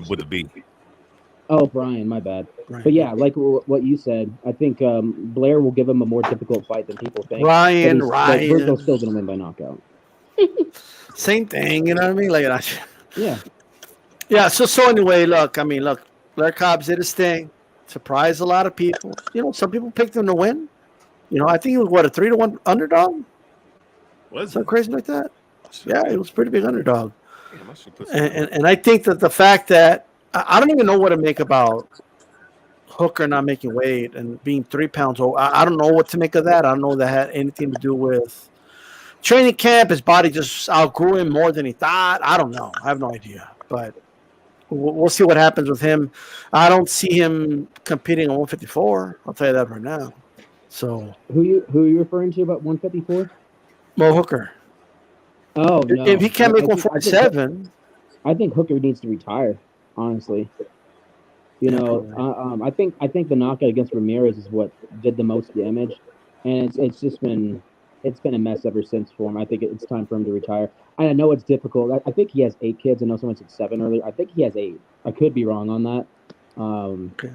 Speaker 5: With the B.
Speaker 4: Oh, Brian, my bad.
Speaker 1: Right.
Speaker 4: But yeah, like what you said, I think Blair will give him a more difficult fight than people think.
Speaker 1: Ryan.
Speaker 4: Vergil's still gonna win by knockout.
Speaker 1: Same thing, you know what I mean? Like,
Speaker 4: Yeah.
Speaker 1: yeah. So anyway, look, Blair Cobbs did his thing, surprised a lot of people. You know, some people picked him to win. You know, I think he was a 3-1 underdog.
Speaker 5: Was
Speaker 1: Something crazy like that. Yeah, he was a pretty big underdog.
Speaker 5: Damn, I should put some-
Speaker 1: And I think that the fact that I don't even know what to make about Hooker not making weight and being 3 pounds over. I don't know what to make of that. I don't know if that had anything to do with training camp. His body just outgrew him more than he thought. I don't know. I have no idea. But we'll see what happens with him. I don't see him competing on 154. I'll tell you that right now. So
Speaker 4: Who are you referring to about 154?
Speaker 1: Mo Hooker.
Speaker 4: Oh no.
Speaker 1: If he can't make
Speaker 4: I think-
Speaker 1: 147,
Speaker 4: I think Hooker needs to retire. Honestly, you know, I think the knockout against Ramirez is what did the most damage, and it's just been a mess ever since for him. I think it's time for him to retire. I know it's difficult. I think he has 8 kids. I know someone said 7 earlier. I think he has 8. I could be wrong on that.
Speaker 1: Okay.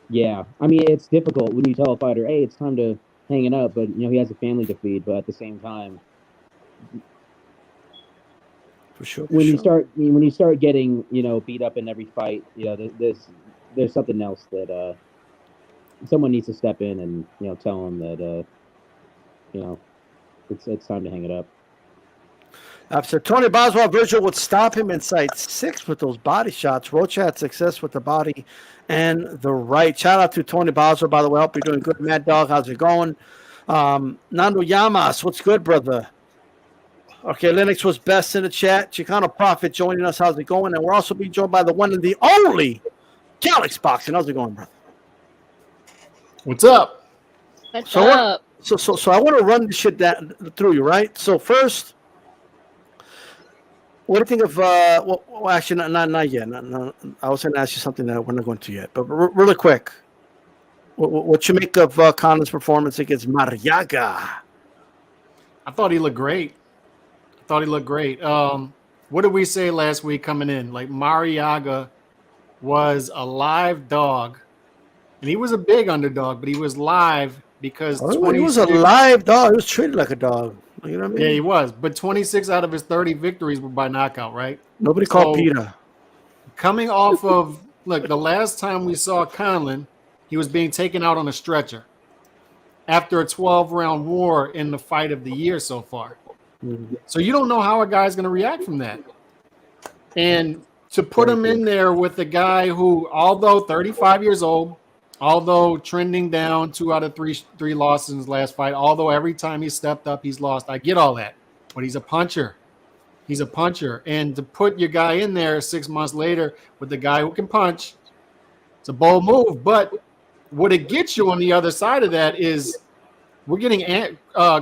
Speaker 4: Yeah, I mean it's difficult when you tell a fighter, "Hey, it's time to hang it up," but you know he has a family to feed. But at the same time,
Speaker 1: for sure.
Speaker 4: when you start getting beat up in every fight, there's something else that someone needs to step in and tell him that it's time to hang it up.
Speaker 1: After Tony Boswell, Vergil would stop him inside 6 with those body shots. Rocha had success with the body and the right. Shout out to Tony Boswell, by the way. Hope you're doing good. Mad Dog, how's it going? Nando Llamas, what's good, brother? Okay, Lennox was best in the chat. Chicano Prophet joining us. How's it going? And we're also being joined by the one and the only Galaxy Boxing. How's it going, brother?
Speaker 6: What's up?
Speaker 2: What's
Speaker 1: So
Speaker 2: up?
Speaker 1: So I want to run this shit through you, right? So first, what do you think of? Well, actually, not yet. No, I was going to ask you something that we're not going to yet, but really quick, what you make of Conlan's performance against Marriaga?
Speaker 6: I thought he looked great. What did we say last week coming in? Like Marriaga was a live dog, and he was a big underdog, but he was live because
Speaker 1: He was a live dog. He was treated like a dog. You know what I mean?
Speaker 6: Yeah, he was. But 26 out of his 30 victories were by knockout, right?
Speaker 1: Nobody called Peter.
Speaker 6: Coming off of the last time we saw Conlan, he was being taken out on a stretcher after a 12-round war in the fight of the year so far.
Speaker 1: Mm-hmm.
Speaker 6: So you don't know how a guy's going to react from that. And to put him in there with a guy who, although 35 years old, although trending down 2 out of 3 losses in his last fight, although every time he stepped up, he's lost. I get all that. But he's a puncher. He's a puncher. And to put your guy in there 6 months later with the guy who can punch, it's a bold move. But what it gets you on the other side of that is we're getting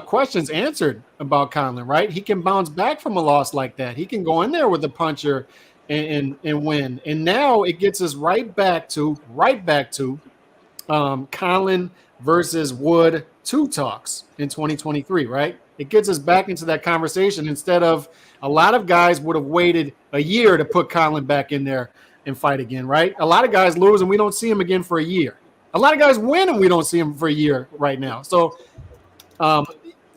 Speaker 6: questions answered about Conlan, right? He can bounce back from a loss like that. He can go in there with a puncher and win. And now it gets us right back to Conlan versus Wood 2 talks in 2023, right? It gets us back into that conversation instead of a lot of guys would have waited a year to put Conlan back in there and fight again, right? A lot of guys lose and we don't see him again for a year. A lot of guys win and we don't see him for a year right now. So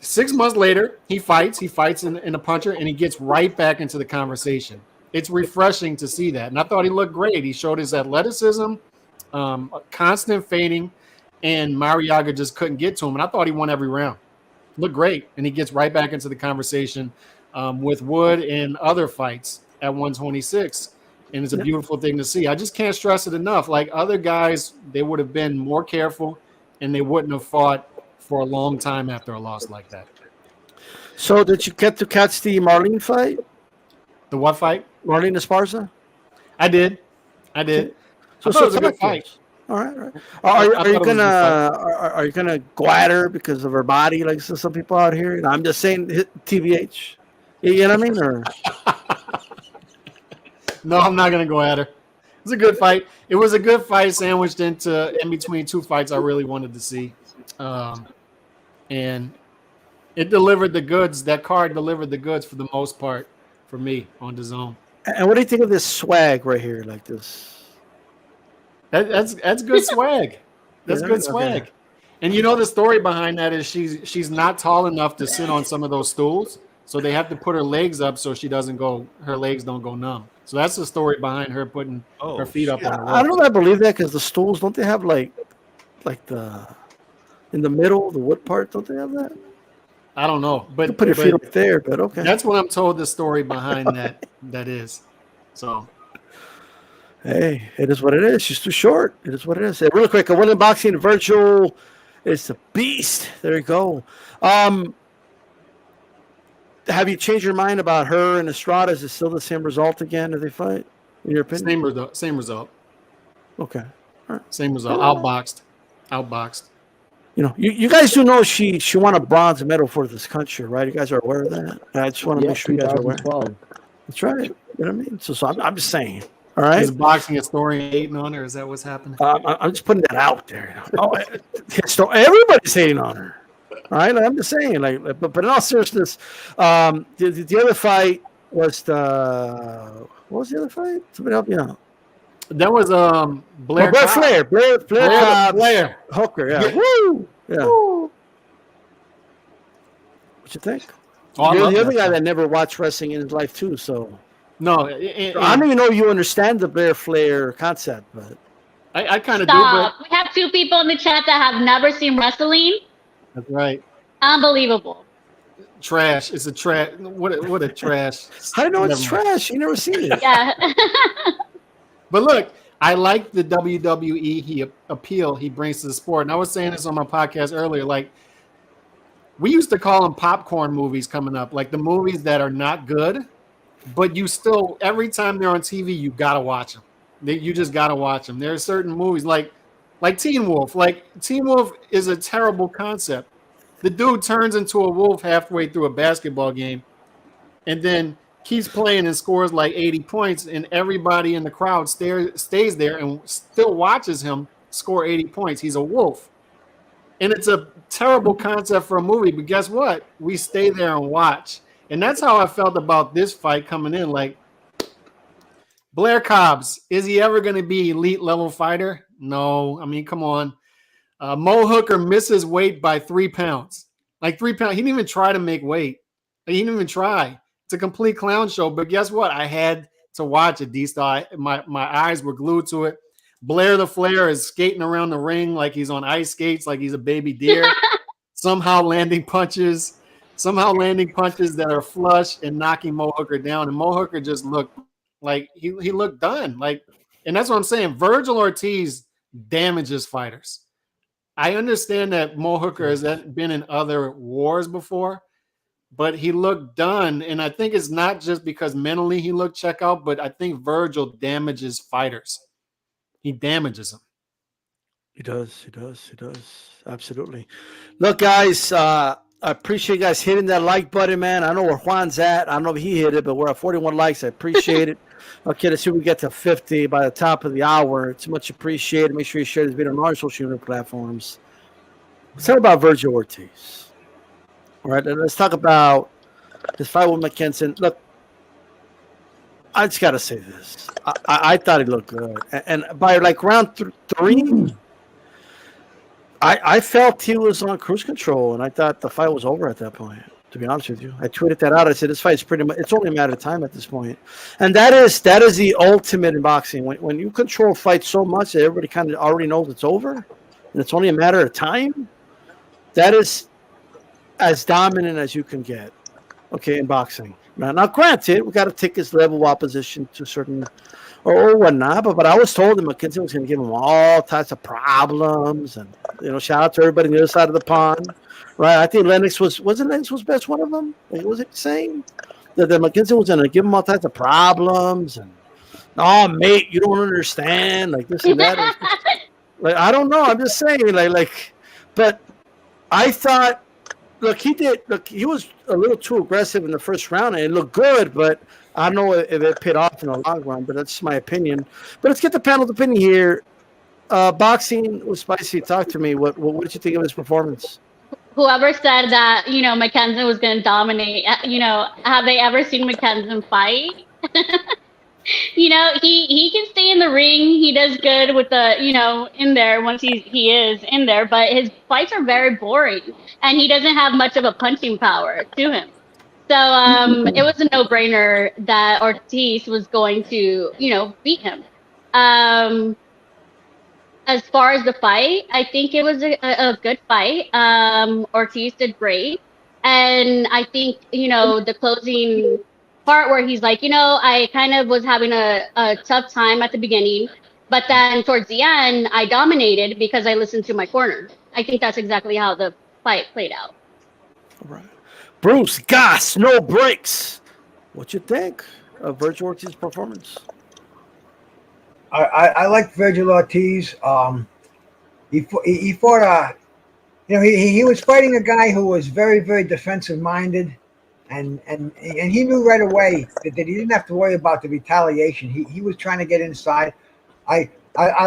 Speaker 6: 6 months later, he fights in a puncher, and he gets right back into the conversation. It's refreshing to see that. And I thought he looked great. He showed his athleticism, constant fading, and Marriaga just couldn't get to him. And I thought he won every round. Looked great. And he gets right back into the conversation with Wood and other fights at 126. And it's a beautiful thing to see. I just can't stress it enough. Like other guys, they would have been more careful, and they wouldn't have fought for a long time after a loss like that.
Speaker 1: So did you get to catch the Marlene fight?
Speaker 6: The what fight?
Speaker 1: Marlene Esparza?
Speaker 6: I did.
Speaker 1: So
Speaker 6: it was a good fight.
Speaker 1: All right. Are you gonna go at her because of her body, like some people out here? I'm just saying, TBH. You know what I mean? Or
Speaker 6: no, I'm not gonna go at her. It was a good fight. It was a good fight sandwiched in between two fights I really wanted to see, and it delivered the goods. That card delivered the goods for the most part for me on DAZN.
Speaker 1: And what do you think of this swag right here, like this?
Speaker 6: That's good swag. That's good swag. Okay. And you know the story behind that is she's not tall enough to sit on some of those stools, so they have to put her legs up so her legs don't go numb. So that's the story behind her putting her feet up on the rope.
Speaker 1: I don't know if I believe that because the stools, don't they have like the in the middle, the wood part, don't they have that?
Speaker 6: I don't know, but
Speaker 1: you put your feet up there. But okay,
Speaker 6: that's what I'm told. The story behind that is. So,
Speaker 1: hey, it is what it is. She's too short. It is what it is. Hey, really quick, a winning boxing. Vergil is a beast. There you go. Have you changed your mind about her and Estrada? Is it still the same result again if they fight? In your opinion,
Speaker 6: same result.
Speaker 1: Okay, all right.
Speaker 6: Same result. Outboxed.
Speaker 1: You know, you guys do know she won a bronze medal for this country, right? You guys are aware of that. I just want to make sure you guys are aware. That's right. You know what I mean? So I'm just saying. All right.
Speaker 6: Is boxing historian hating on her? Is that what's happening?
Speaker 1: I'm just putting that out there. Everybody's hating on her. All right. Like, I'm just saying. But in all seriousness, the other fight was what was the other fight? Somebody help me out.
Speaker 6: That was Blair
Speaker 1: Cobbs. Blair Cobbs. Hooker. Yeah. Woo. Yeah. Woo. What you think? You're the other guy that never watched wrestling in his life too. So
Speaker 6: no,
Speaker 1: I don't even know if you understand the Blair Flair concept, but
Speaker 6: I kind of do.
Speaker 2: But we have two people in the chat that have never seen wrestling.
Speaker 6: That's right.
Speaker 2: Unbelievable.
Speaker 6: Trash. It's a trash. What a trash.
Speaker 1: How do you know it's trash? You never seen it.
Speaker 2: Yeah.
Speaker 6: But look, I like the WWE appeal he brings to the sport. And I was saying this on my podcast earlier. Like, we used to call them popcorn movies coming up, like the movies that are not good, but you still, every time they're on TV, you got to watch them. You just got to watch them. There are certain movies like Teen Wolf. Like, Teen Wolf is a terrible concept. The dude turns into a wolf halfway through a basketball game and then keeps playing and scores like 80 points, and everybody in the crowd stays there and still watches him score 80 points. He's a wolf. And it's a terrible concept for a movie, but guess what? We stay there and watch. And that's how I felt about this fight coming in. Like, Blair Cobbs, is he ever going to be elite level fighter? No. I mean, come on. Mo Hooker misses weight by 3 pounds. Like 3 pounds. He didn't even try to make weight. He didn't even try. It's a complete clown show. But guess what? I had to watch it, D-Star. My eyes were glued to it. Blair the Flair is skating around the ring like he's on ice skates, like he's a baby deer. somehow landing punches that are flush and knocking Mo Hooker down. And Mo Hooker just looked like he looked done. Like, and that's what I'm saying. Vergil Ortiz damages fighters. I understand that Mo Hooker has been in other wars before, but he looked done. And I think it's not just because mentally he looked check out, but I think Vergil damages fighters. He damages them.
Speaker 1: He does. Absolutely. Look, guys, I appreciate you guys hitting that like button, man. I know where Juan's at. I don't know if he hit it, but we're at 41 likes. I appreciate it. Okay, let's see if we get to 50 by the top of the hour. It's much appreciated. Make sure you share this video on our social media platforms. Let's talk about Vergil Ortiz. All right, and let's talk about his fight with McKinson. Look, I just got to say this. I thought he looked good. And by like round three, I felt he was on cruise control, and I thought the fight was over at that point, to be honest with you. I tweeted that out. I said, this fight's pretty much, it's only a matter of time at this point. And that is the ultimate in boxing. When you control fights so much that everybody kind of already knows it's over, and it's only a matter of time, that is as dominant as you can get, okay, in boxing. Now, granted, we got to take his level of opposition to certain or whatnot, but I was told that McKinson was going to give him all types of problems, and shout out to everybody on the other side of the pond, right? I think wasn't Lennox was best one of them. Like, was it saying that McKinson was going to give him all types of problems and oh mate, you don't understand, like this and that. Like I don't know, I'm just saying, but I thought. Look, he was a little too aggressive in the first round, and it looked good, but I don't know if it paid off in the long run, but that's my opinion. But let's get the panel's opinion here. Boxing was spicy. Talk to me. What did you think of his performance?
Speaker 2: Whoever said that, McKenzie was going to dominate, have they ever seen McKenzie fight? He can stay in the ring. He does good with the, in there once he is in there, but his fights are very boring and he doesn't have much of a punching power to him. So it was a no-brainer that Ortiz was going to, beat him. As far as the fight, I think it was a good fight. Ortiz did great. And I think, the closing part where he's like, I kind of was having a tough time at the beginning, but then towards the end, I dominated because I listened to my corner. I think that's exactly how the fight played out.
Speaker 1: All right. Bruce, gas, no breaks. What you think of Vergil Ortiz's performance?
Speaker 3: I like Vergil Ortiz. He fought he was fighting a guy who was very, very defensive minded. And he knew right away that he didn't have to worry about the retaliation. He was trying to get inside. I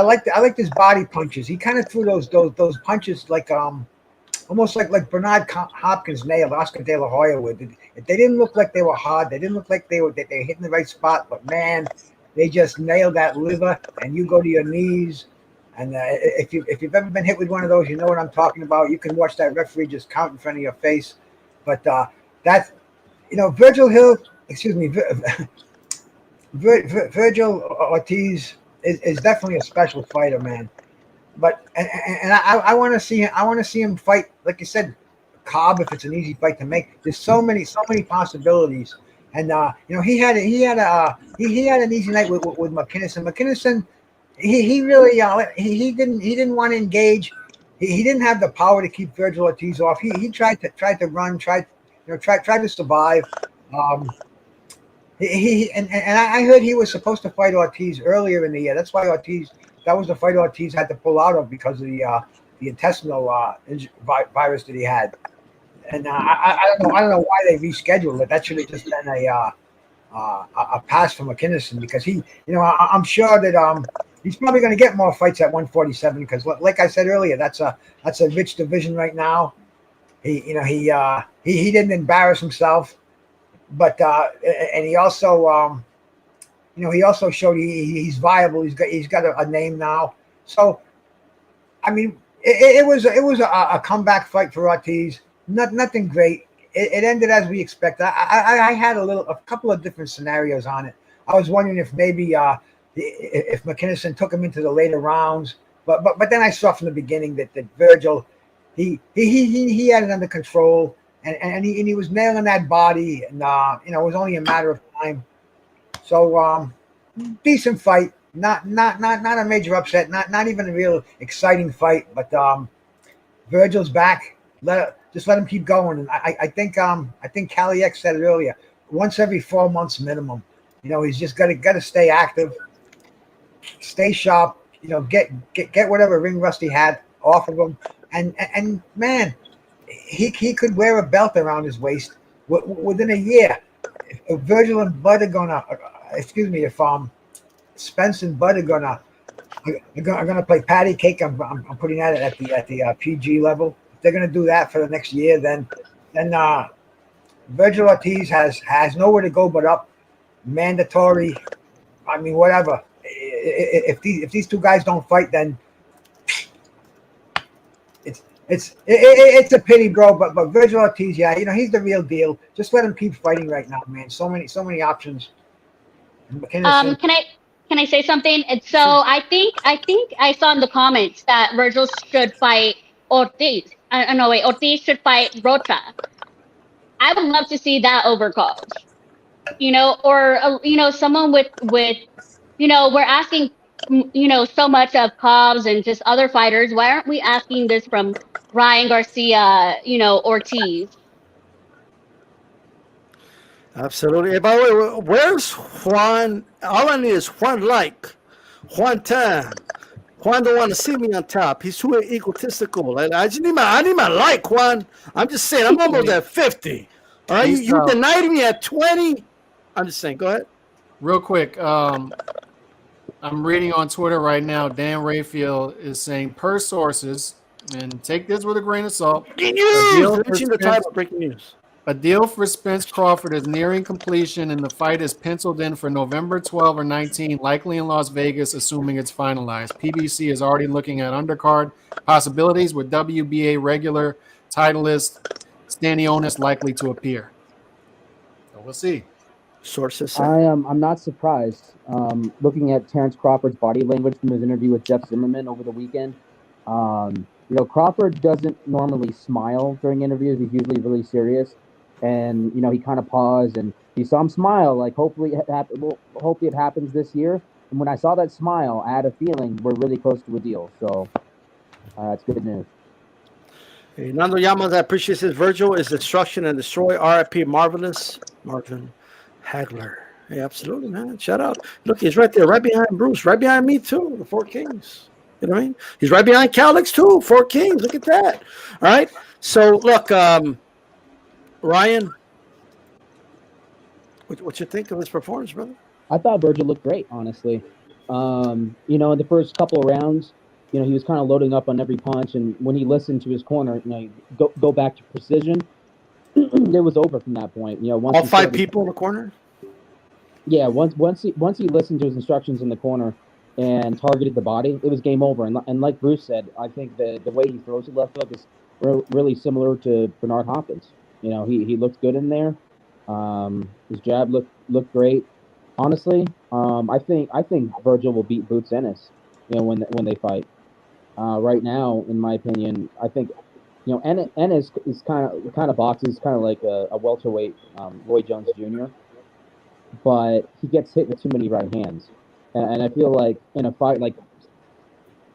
Speaker 3: liked his body punches. He kind of threw those punches like almost like Bernard Hopkins nailed Oscar De La Hoya with. They didn't look like they were hard. They didn't look like they were hitting the right spot. But man, they just nailed that liver, and you go to your knees. And if you've ever been hit with one of those, you know what I'm talking about. You can watch that referee just count in front of your face. But that's. Vergil Ortiz is definitely a special fighter, man. But and I want to see him fight, like you said, Cobb, if it's an easy fight to make. There's so many possibilities. And he had an easy night with McKinnon. McKinnon, he really he didn't want to engage. He didn't have the power to keep Vergil Ortiz off. He tried to run, tried to survive. I heard he was supposed to fight Ortiz earlier in the year. That's why that was the fight Ortiz had to pull out of because of the intestinal virus that he had. And I don't know why they rescheduled it. That should have just been a pass for McKinnon because I'm sure that he's probably going to get more fights at 147 because, like I said earlier, that's a rich division right now. He didn't embarrass himself, but and he also he also showed he's viable. He's got a name now. So, I mean, it was a comeback fight for Ortiz. Nothing great. It ended as we expected. I had a couple of different scenarios on it. I was wondering if maybe if McKinnon took him into the later rounds, but then I saw from the beginning that Vergil. He had it under control, and he was nailing that body, and it was only a matter of time. So decent fight, not a major upset, not even a real exciting fight, but Vergil's back. Just let him keep going. And I think Cali X said it earlier. Once every 4 months minimum. He's just got to stay active, stay sharp. Get whatever ring rust he had off of him. And man, he could wear a belt around his waist within a year. If Vergil and Bud are gonna, if Spence and Bud are gonna play patty cake, I'm putting that at the PG level. they're gonna do that for the next year, then Vergil Ortiz has nowhere to go but up. Mandatory. I mean, whatever. If these two guys don't fight, then it's a pity, bro. But Vergil Ortiz, yeah, he's the real deal. Just let him keep fighting right now, man. So many options.
Speaker 2: Can I say something? And so I think I saw in the comments that Virgil should fight Ortiz. No, wait, Ortiz should fight Rocha. I would love to see that over Cobbs. Or someone with we're asking so much of Cobbs and just other fighters. Why aren't we asking this from Ryan Garcia, Ortiz?
Speaker 1: Absolutely. And by the way, where's Juan? All I need is Juan Juan Tan. Juan don't want to see me on top. He's too egotistical. Like, I need my like, Juan. I'm just saying, I'm almost at 50. All right, you denied me at 20. I'm just saying, go ahead.
Speaker 6: Real quick, I'm reading on Twitter right now. Dan Rayfield is saying, per sources, and take this with a grain of salt.
Speaker 1: Breaking news. Breaking news.
Speaker 6: A deal for Spence Crawford is nearing completion, and the fight is penciled in for November 12 or 19, likely in Las Vegas, assuming it's finalized. PBC is already looking at undercard possibilities with WBA regular titleist Stanionis likely to appear. So we'll see.
Speaker 1: Sources say.
Speaker 4: I'm not surprised. Looking at Terrence Crawford's body language from his interview with Jeff Zimmerman over the weekend, Crawford doesn't normally smile during interviews. He's usually really serious. And he kind of paused, and you saw him smile. Like hopefully it happens this year. And when I saw that smile, I had a feeling we're really close to a deal. So it's good news.
Speaker 1: Hey, Nando Llamas, I appreciate this. Virgil is destruction and destroy. R.I.P. Marvelous Marvin Hagler. Hey, absolutely, man. Shout out. Look, he's right there, right behind Bruce, right behind me too. The Four Kings. You know what I mean? He's right behind Calix too. Four Kings. Look at that. All right. So look. Ryan, what you think of his performance, brother?
Speaker 4: I thought Vergil looked great, honestly. In the first couple of rounds, he was kind of loading up on every punch, and when he listened to his corner, go back to precision, it was over from that point. Once
Speaker 1: all five people in the corner.
Speaker 4: Yeah, once he listened to his instructions in the corner and targeted the body, it was game over. And like Bruce said, I think the way he throws the left hook is really similar to Bernard Hopkins. He looked good in there. His jab looked great. Honestly, I think Vergil will beat Boots Ennis, when they fight. Right now, in my opinion, I think Ennis is kind of boxes kind of like a welterweight Roy Jones Jr. But he gets hit with too many right hands, and I feel like in a fight like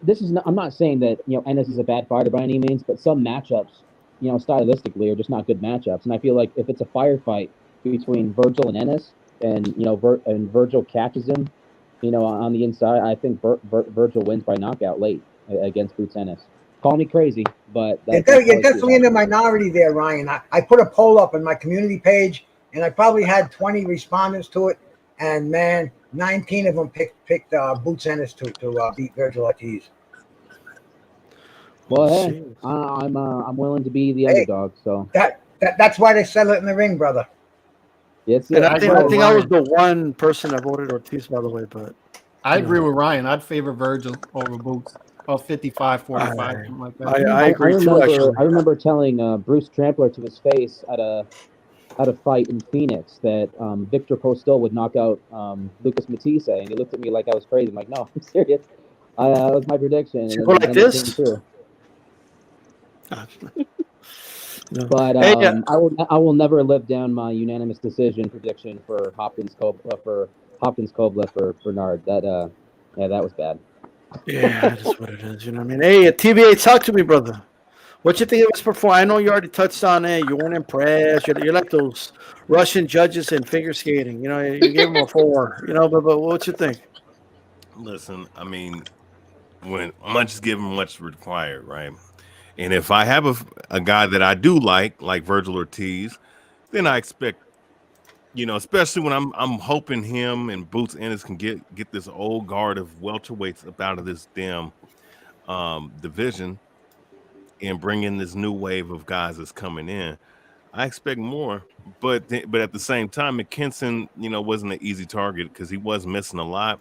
Speaker 4: this I'm not saying that Ennis is a bad fighter by any means, but some matchups, stylistically are just not good matchups. And I feel like if it's a firefight between Vergil and Ennis, and and Vergil catches him, on the inside, I think Vergil wins by knockout late against Boots Ennis. Call me crazy, but
Speaker 3: you're definitely in the minority there, Ryan. I put a poll up on my community page, and I probably had 20 respondents to it, and man, 19 of them picked Boots Ennis to beat Vergil Ortiz.
Speaker 4: Well, hey, I'm willing to be the underdog. So
Speaker 3: that's why they settle it in the ring, brother.
Speaker 4: Yes,
Speaker 1: and I think I was the one person that voted Ortiz, by the way. But
Speaker 6: I agree with Ryan. I'd favor Vergil over Boots. 55-45, something like that.
Speaker 1: I agree too. Actually,
Speaker 4: I remember telling Bruce Trampler to his face at a fight in Phoenix that Victor Postol would knock out Lucas Matisse, and he looked at me like I was crazy. I'm like, no, I'm serious. That was my prediction.
Speaker 1: You go like this.
Speaker 4: No. But I will never live down my unanimous decision prediction for Hopkins Kobler for Bernard. That was bad.
Speaker 1: Yeah, that's what it is. You know what I mean? Hey, TBA, talk to me, brother. What you think of his performance? I know you already touched on it. You weren't impressed. You're like those Russian judges in figure skating. You gave him a 4. But what you think?
Speaker 5: Listen, I mean, when much is given, much required, right? And if I have a guy that I do like Vergil Ortiz, then I expect, especially when I'm hoping him and Boots Ennis can get this old guard of welterweights up out of this damn division. and bring in this new wave of guys that's coming in. I expect more, but at the same time, McKinson, wasn't an easy target because he was missing a lot.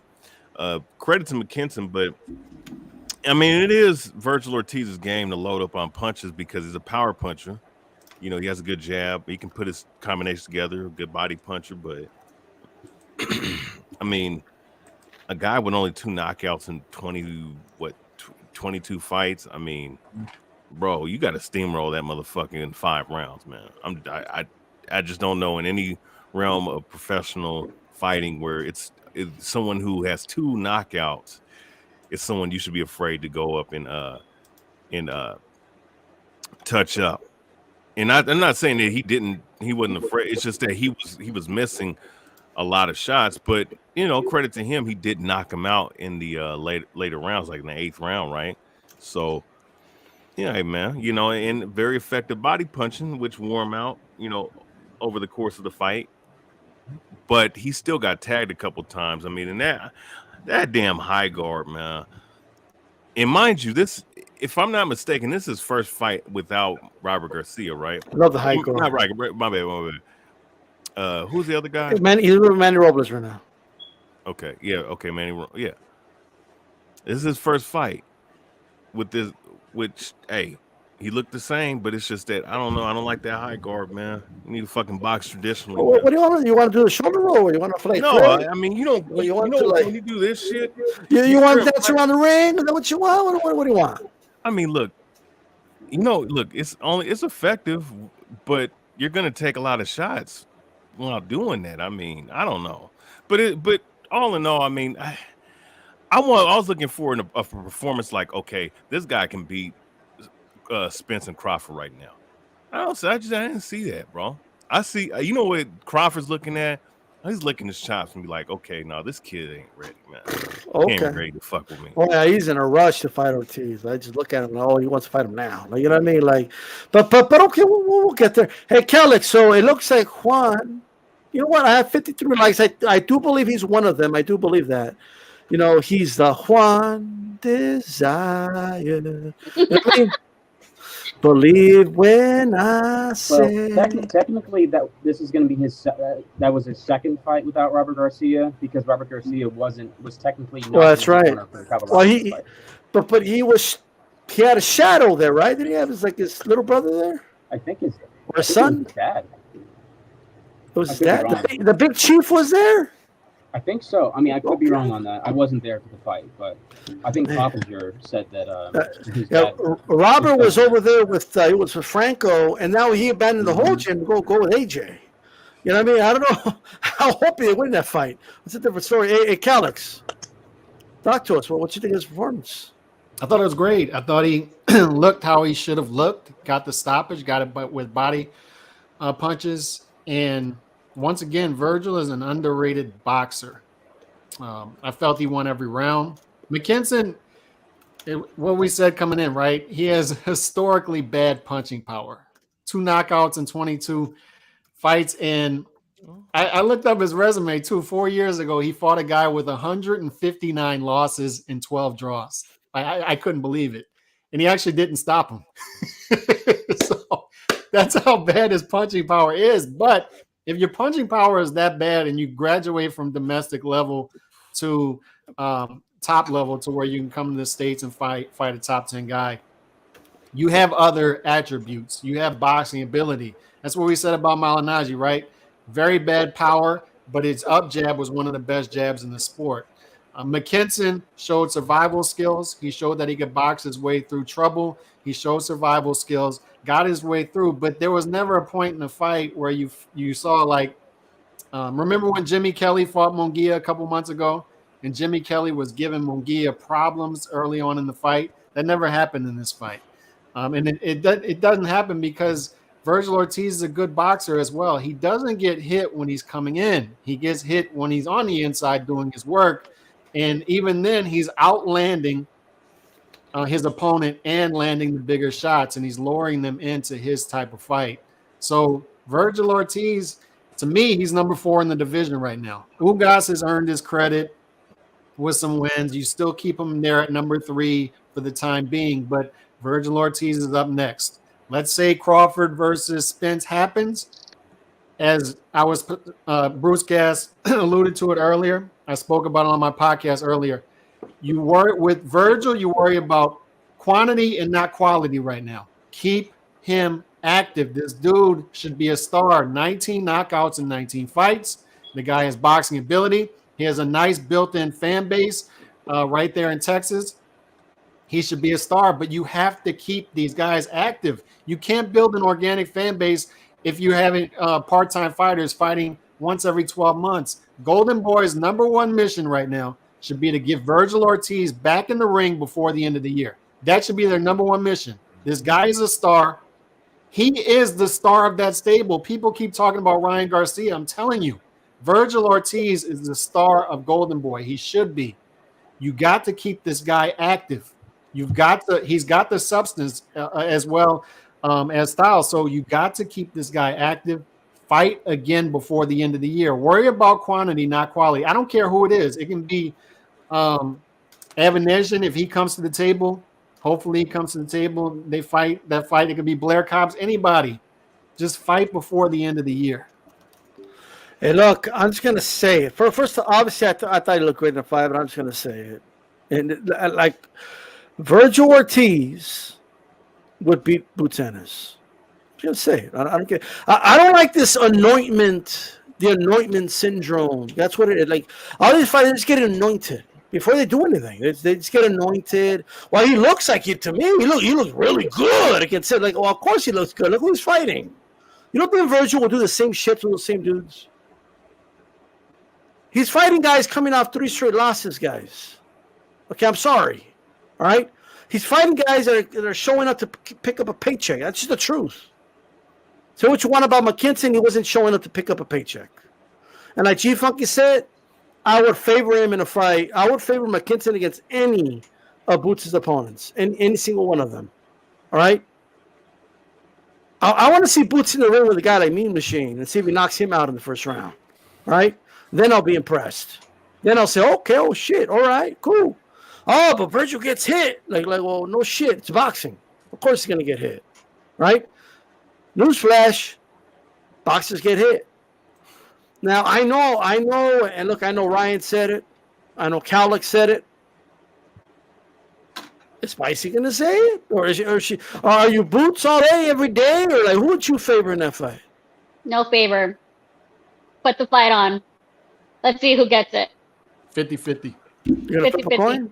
Speaker 5: Credit to McKinson, but I mean, it is Vergil Ortiz's game to load up on punches because he's a power puncher. He has a good jab. He can put his combinations together, a good body puncher. But I mean, a guy with only 2 knockouts in 22 fights. I mean, bro, you got to steamroll that motherfucker in 5 rounds, man. I just don't know in any realm of professional fighting where it's someone who has 2 knockouts. It's someone you should be afraid to go up and touch up. And I'm not saying that he wasn't afraid. It's just that he was missing a lot of shots. But credit to him, he did knock him out in the later rounds, like in the 8th round, right? So yeah, hey, man, and very effective body punching, which wore him out, over the course of the fight. But he still got tagged a couple times. I mean, and that damn high guard, man. And mind you, this, if I'm not mistaken, this is his first fight without Robert Garcia, right?
Speaker 1: Love the high guard.
Speaker 5: Not right. My bad. Who's the other guy?
Speaker 1: He's with Manny Robles right now.
Speaker 5: Okay. Yeah. Okay, Manny. Yeah. This is his first fight with this, which, hey, he looked the same, but it's just that I don't know. I don't like that high guard, man. You need to fucking box traditionally.
Speaker 1: What do you want? You want to do the shoulder roll? Or you want to play?
Speaker 5: No, I mean you don't.
Speaker 1: Well,
Speaker 5: when you do this shit,
Speaker 1: you want to dance around the ring? Is that what you want? What do you want?
Speaker 5: I mean, look, it's effective, but you're gonna take a lot of shots while doing that. I mean, I don't know, but all in all, I mean, I was looking for a performance like, okay, this guy can beat Spence and Crawford right now. I didn't see that, bro. I see, what Crawford's looking at? He's licking his chops and be like, okay, no, this kid ain't ready, man.
Speaker 1: Okay.
Speaker 5: He ain't ready to fuck with me.
Speaker 1: Oh yeah, he's in a rush to fight Ortiz. I just look at him. Oh, he wants to fight him now. You know what I mean? Like, but okay, we'll get there. Hey, Kellic, so it looks like Juan. You know what? I have 53 likes. I do believe he's one of them. I do believe that. He's the Juan Desire. You know what I mean? Believe when I say.
Speaker 4: Well, technically, this is going to be that was his second fight without Robert Garcia because Robert Garcia was technically.
Speaker 1: Well, that's right. Well, but he had a shadow there, right? Did he have his little brother there?
Speaker 4: I think
Speaker 1: his son.
Speaker 4: His dad.
Speaker 1: It was his dad. The big chief was there.
Speaker 4: I think so. I mean, I could be wrong on that. I wasn't there for the fight, but I think Coppinger said that.
Speaker 1: Robert was over there with he was with Franco, and now he abandoned the whole gym to go with AJ. You know what I mean? I don't know how hoping they win that fight. It's a different story. Hey, Calix, talk to us. What you think of his performance?
Speaker 6: I thought it was great. I thought he looked how he should have looked. Got the stoppage. Got it with body punches. And once again, Vergil is an underrated boxer. I felt he won every round. McKinson, what we said coming in, right? He has historically bad punching power. 2 knockouts in 22 fights. And I looked up his resume, too. 4 years ago, he fought a guy with 159 losses and 12 draws. I couldn't believe it. And he actually didn't stop him. So that's how bad his punching power is. But if your punching power is that bad and you graduate from domestic level to top level to where you can come to the States and fight a top 10 guy, you have other attributes. You have boxing ability. That's what we said about Malignaggi, right? Very bad power, but his up jab was one of the best jabs in the sport. McKinson showed survival skills. He showed that he could box his way through trouble. He showed survival skills, got his way through, but there was never a point in the fight where you saw remember when Jimmy Kelly fought Munguia a couple months ago and Jimmy Kelly was giving Munguia problems early on in the fight? That never happened in this fight. And it doesn't happen because Vergil Ortiz is a good boxer as well. He doesn't get hit when he's coming in. He gets hit when he's on the inside doing his work. And even then, he's outlanding his opponent and landing the bigger shots, and he's lowering them into his type of fight. So Vergil Ortiz, to me, he's number 4 in the division right now. Ugas has earned his credit with some wins. You still keep him there at number 3 for the time being, but Vergil Ortiz is up next. Let's say Crawford versus Spence happens. As I was, Bruce Gass alluded to it earlier. I spoke about it on my podcast earlier. You worry with Vergil, you worry about quantity and not quality right now. Keep him active. This dude should be a star. 19 knockouts in 19 fights. The guy has boxing ability. He has a nice built-in fan base right there in Texas. He should be a star, but you have to keep these guys active. You can't build an organic fan base if you have part-time fighters fighting once every 12 months. Golden Boy's number one mission right now should be to get Vergil Ortiz back in the ring before the end of the year. That should be their number one mission. This guy is a star. He is the star of that stable. People keep talking about Ryan Garcia. I'm telling you, Vergil Ortiz is the star of Golden Boy. He should be. You got to keep this guy active. He's got the substance as well as style. So you got to keep this guy active. Fight again before the end of the year. Worry about quantity, not quality. I don't care who it is. It can be Evan if he comes to the table. Hopefully he comes to the table. They fight that fight. It could be Blair Cobbs, anybody. Just fight before the end of the year.
Speaker 1: Hey, look, I'm just going to say it. First, obviously, I thought he looked great in the fight, but I'm just going to say it. And like, Vergil Ortiz would beat Boots Ennis. I'm going to say it. I don't care. I don't like this anointment, the anointment syndrome. That's what it is. Like, all these fighters just get anointed before they do anything. They just get anointed. Well, he looks like it to me. He looks really good. I can say, like, well, of course he looks good. Look who he's fighting. You don't think Vergil will do the same shit to those same dudes? He's fighting guys coming off 3 straight losses, guys. Okay, I'm sorry. All right? He's fighting guys that are showing up to pick up a paycheck. That's just the truth. Say what you want about McKinson, he wasn't showing up to pick up a paycheck. And like G Funky said, I would favor him in a fight. I would favor McKinson against any of Boots' opponents, and any single one of them. All right? I want to see Boots in the ring with a guy like Mean Machine and see if he knocks him out in the first round. All right? Then I'll be impressed. Then I'll say, okay, oh shit, all right, cool. Oh, but Vergil gets hit. Like, well, no shit, it's boxing. Of course he's gonna get hit, right? Newsflash, boxers get hit. Now I know, and look, I know Ryan said it. I know Cowlick said it. Is Spicy gonna say it, or are you Boots all day, every day, or like who would you favor in that fight?
Speaker 2: No favor. Put the fight on. Let's see who gets it.
Speaker 6: 50-50.
Speaker 1: You gonna flip a coin?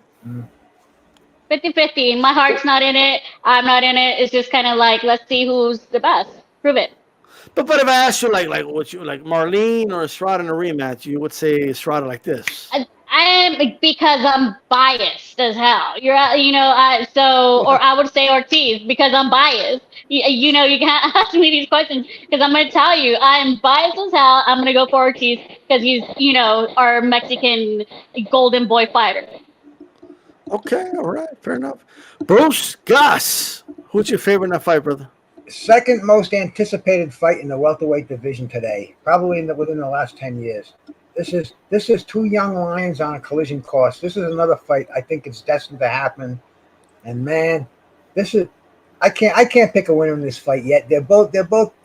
Speaker 2: 50-50. My heart's not in it. I'm not in it. It's just kind of like, let's see who's the best. Prove it.
Speaker 1: But if I asked you like what you like, Marlene or Estrada in a rematch, you would say Estrada like this.
Speaker 2: I am, because I'm biased as hell. Or I would say Ortiz because I'm biased. You can't ask me these questions because I'm going to tell you I'm biased as hell. I'm going to go for Ortiz because he's, our Mexican golden boy fighter.
Speaker 1: Okay, all right, fair enough. Bruce, Gus, who's your favorite in that fight, brother?
Speaker 3: Second most anticipated fight in the welterweight division today, probably within the last 10 years. This is 2 young lions on a collision course. This is another fight. I think it's destined to happen. And man, I can't pick a winner in this fight yet. They're both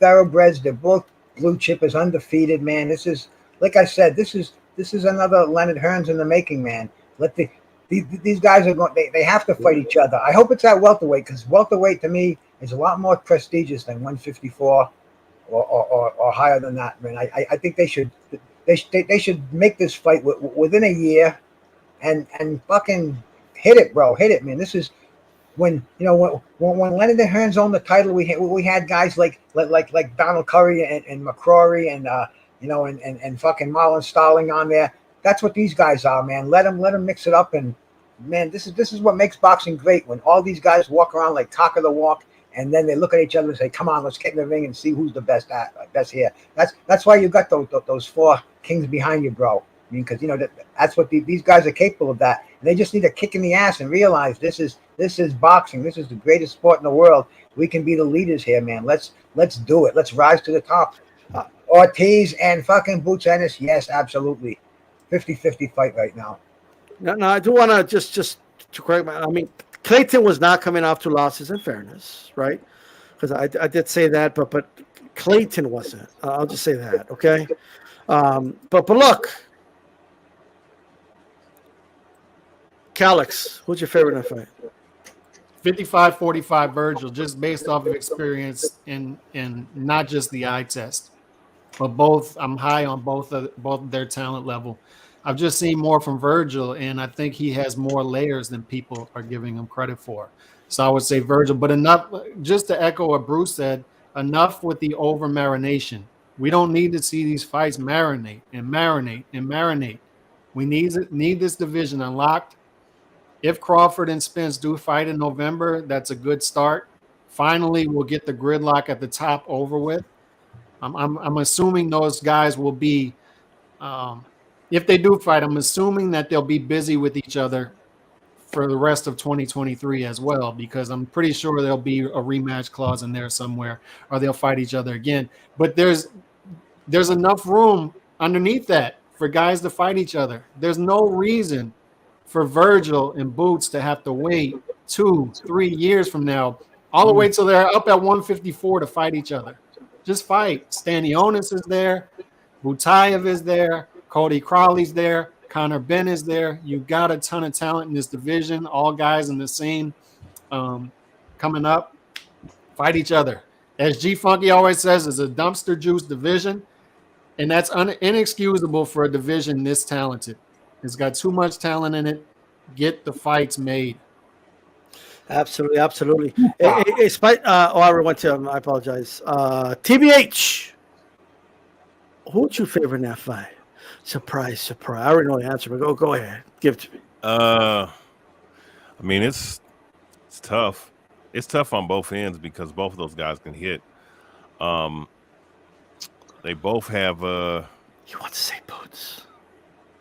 Speaker 3: thoroughbreds. They're both blue chippers, undefeated. Man, this is, like I said, this is another Leonard Hearns in the making. Man, these guys are going. They have to fight each other. I hope it's at welterweight because welterweight to me is a lot more prestigious than 154 or higher than that. Man, I think they should make this fight within a year and fucking hit it, bro. Hit it, man. This is when Leonard Hearns owned the title. We had guys like Donald Curry and McCrory and fucking Marlon Starling on there. That's what these guys are, man. Let them mix it up, and man, this is what makes boxing great. When all these guys walk around like cock of the walk, and then they look at each other and say, "Come on, let's get in the ring and see who's the best here." That's why you got those 4 kings behind you, bro. I mean, because that's what these guys are capable of. That and they just need a kick in the ass and realize this is boxing. This is the greatest sport in the world. We can be the leaders here, man. Let's do it. Let's rise to the top. Ortiz and fucking Boots Ennis, yes, absolutely. 50-50 fight right now.
Speaker 1: No, I do want to just to correct I mean, Clayton was not coming off 2 losses, in fairness, right? Because I did say that, but Clayton wasn't. I'll just say that, okay? But look, Calix, who's your favorite in that fight?
Speaker 6: 55-45 Vergil, just based off of experience and not just the eye test, but both. I'm high on both their talent level. I've just seen more from Vergil, and I think he has more layers than people are giving him credit for. So I would say Vergil, but enough, just to echo what Bruce said, enough with the over marination. We don't need to see these fights marinate and marinate and marinate. We need this division unlocked. If Crawford and Spence do fight in November, that's a good start. Finally, we'll get the gridlock at the top over with. I'm assuming those guys will be, if they do fight, I'm assuming that they'll be busy with each other for the rest of 2023 as well, because I'm pretty sure there'll be a rematch clause in there somewhere, or they'll fight each other again. But there's enough room underneath that for guys to fight each other. There's no reason for Vergil and Boots to have to wait 2-3 years from now, all the way till they're up at 154 to fight each other. Just fight. Stanionis is there. Butayev is there. Cody Crowley's there. Conor Ben is there. You've got a ton of talent in this division, all guys in the same coming up. Fight each other. As G Funky always says, it's a dumpster juice division, and that's inexcusable for a division this talented. It's got too much talent in it. Get the fights made.
Speaker 1: Absolutely, absolutely. I already went to him. I apologize. TBH, who's your favorite in that fight? Surprise. I already know the answer, but go ahead. Give it to me.
Speaker 5: I mean, it's tough. It's tough on both ends because both of those guys can hit. They both have.
Speaker 1: You want to say Boots?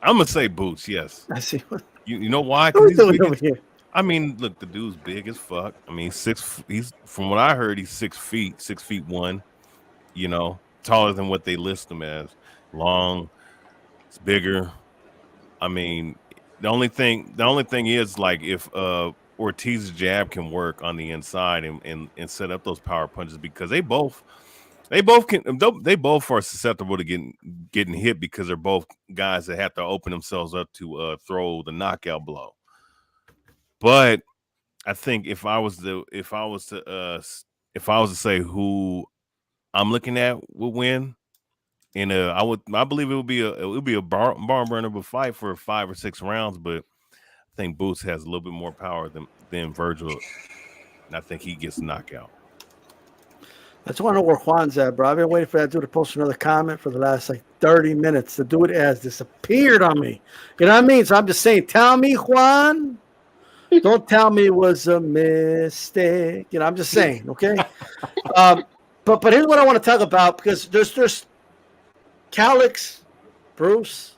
Speaker 5: I'm gonna say Boots. Yes.
Speaker 1: I see.
Speaker 5: You know why?
Speaker 1: What are we doing over here?
Speaker 5: I mean, look, the dude's big as fuck. I mean, he's from what I heard, he's 6 feet, 6'1". You know, taller than what they list him as. Long, it's bigger. I mean, the only thing is like if Ortiz's jab can work on the inside and set up those power punches, because they both are susceptible to getting hit because they're both guys that have to open themselves up to throw the knockout blow. But I think if I was to say who I'm looking at would win, and I believe it would be a barn burner of a fight for 5 or 6 rounds, but I think Boots has a little bit more power than Vergil, and I think he gets knocked out.
Speaker 1: I just want to know where Juan's at, bro. I've been waiting for that dude to post another comment for the last 30 minutes. The dude has disappeared on me. You know what I mean? So I'm just saying, tell me, Juan. Don't tell me it was a mistake. You know, I'm just saying, okay? But here's what I want to talk about, because there's Calix, Bruce.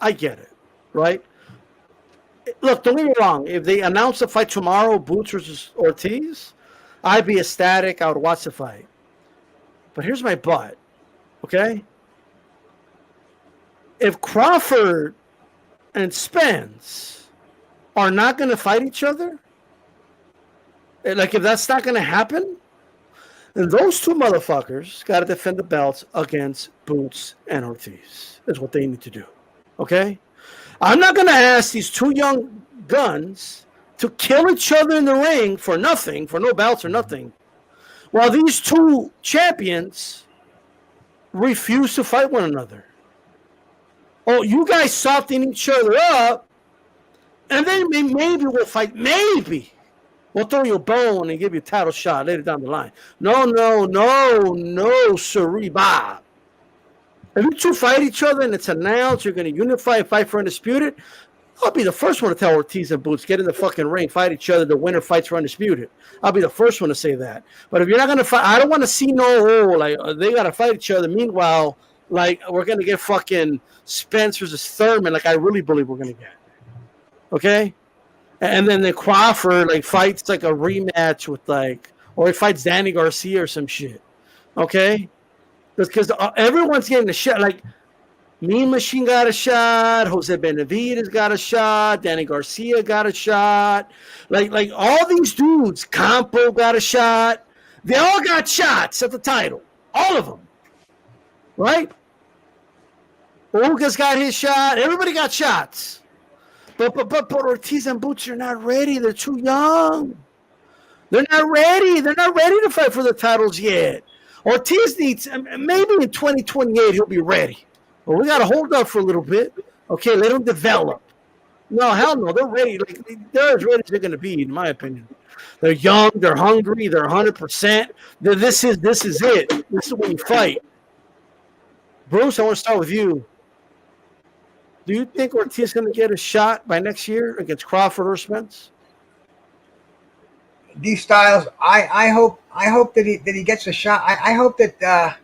Speaker 1: I get it, right? Look, don't get me wrong. If they announce the fight tomorrow, Boots versus Ortiz, I'd be ecstatic. I would watch the fight. But here's my but, okay? If Crawford and Spence are not going to fight each other, like if that's not going to happen, then those two motherfuckers got to defend the belts against Boots and Ortiz. Is what they need to do, okay? I'm not going to ask these two young guns to kill each other in the ring for nothing, for no belts or nothing, while these two champions refuse to fight one another. Oh, you guys soften each other up, and then maybe we'll fight. Maybe we'll throw you a bone and give you a title shot later down the line. No, sirree, Bob. If you two fight each other and it's announced you're going to unify and fight for Undisputed, I'll be the first one to tell Ortiz and Boots, get in the fucking ring, fight each other. The winner fights for Undisputed. I'll be the first one to say that. But if you're not going to fight, I don't want to see they got to fight each other. Meanwhile, we're going to get fucking Spence versus Thurman, like I really believe we're going to get. Okay? And then the Crawford, fights a rematch with, or he fights Danny Garcia or some shit. Okay? Because everyone's getting the shit. Mean Machine got a shot. Jose Benavidez got a shot. Danny Garcia got a shot. Like all these dudes, Campo got a shot. They all got shots at the title. All of them. Right? Olga's got his shot. Everybody got shots. But Ortiz and Boots are not ready. They're too young. They're not ready. They're not ready to fight for the titles yet. Ortiz needs, maybe in 2028 he'll be ready. But we got to hold up for a little bit. Okay, let them develop. No, hell no. They're ready. They're as ready as they're going to be, in my opinion. They're young. They're hungry. They're 100%. This is it. This is when you fight. Bruce, I want to start with you. Do you think Ortiz is going to get a shot by next year against Crawford or Spence?
Speaker 3: These styles, I hope that he gets a shot. I hope that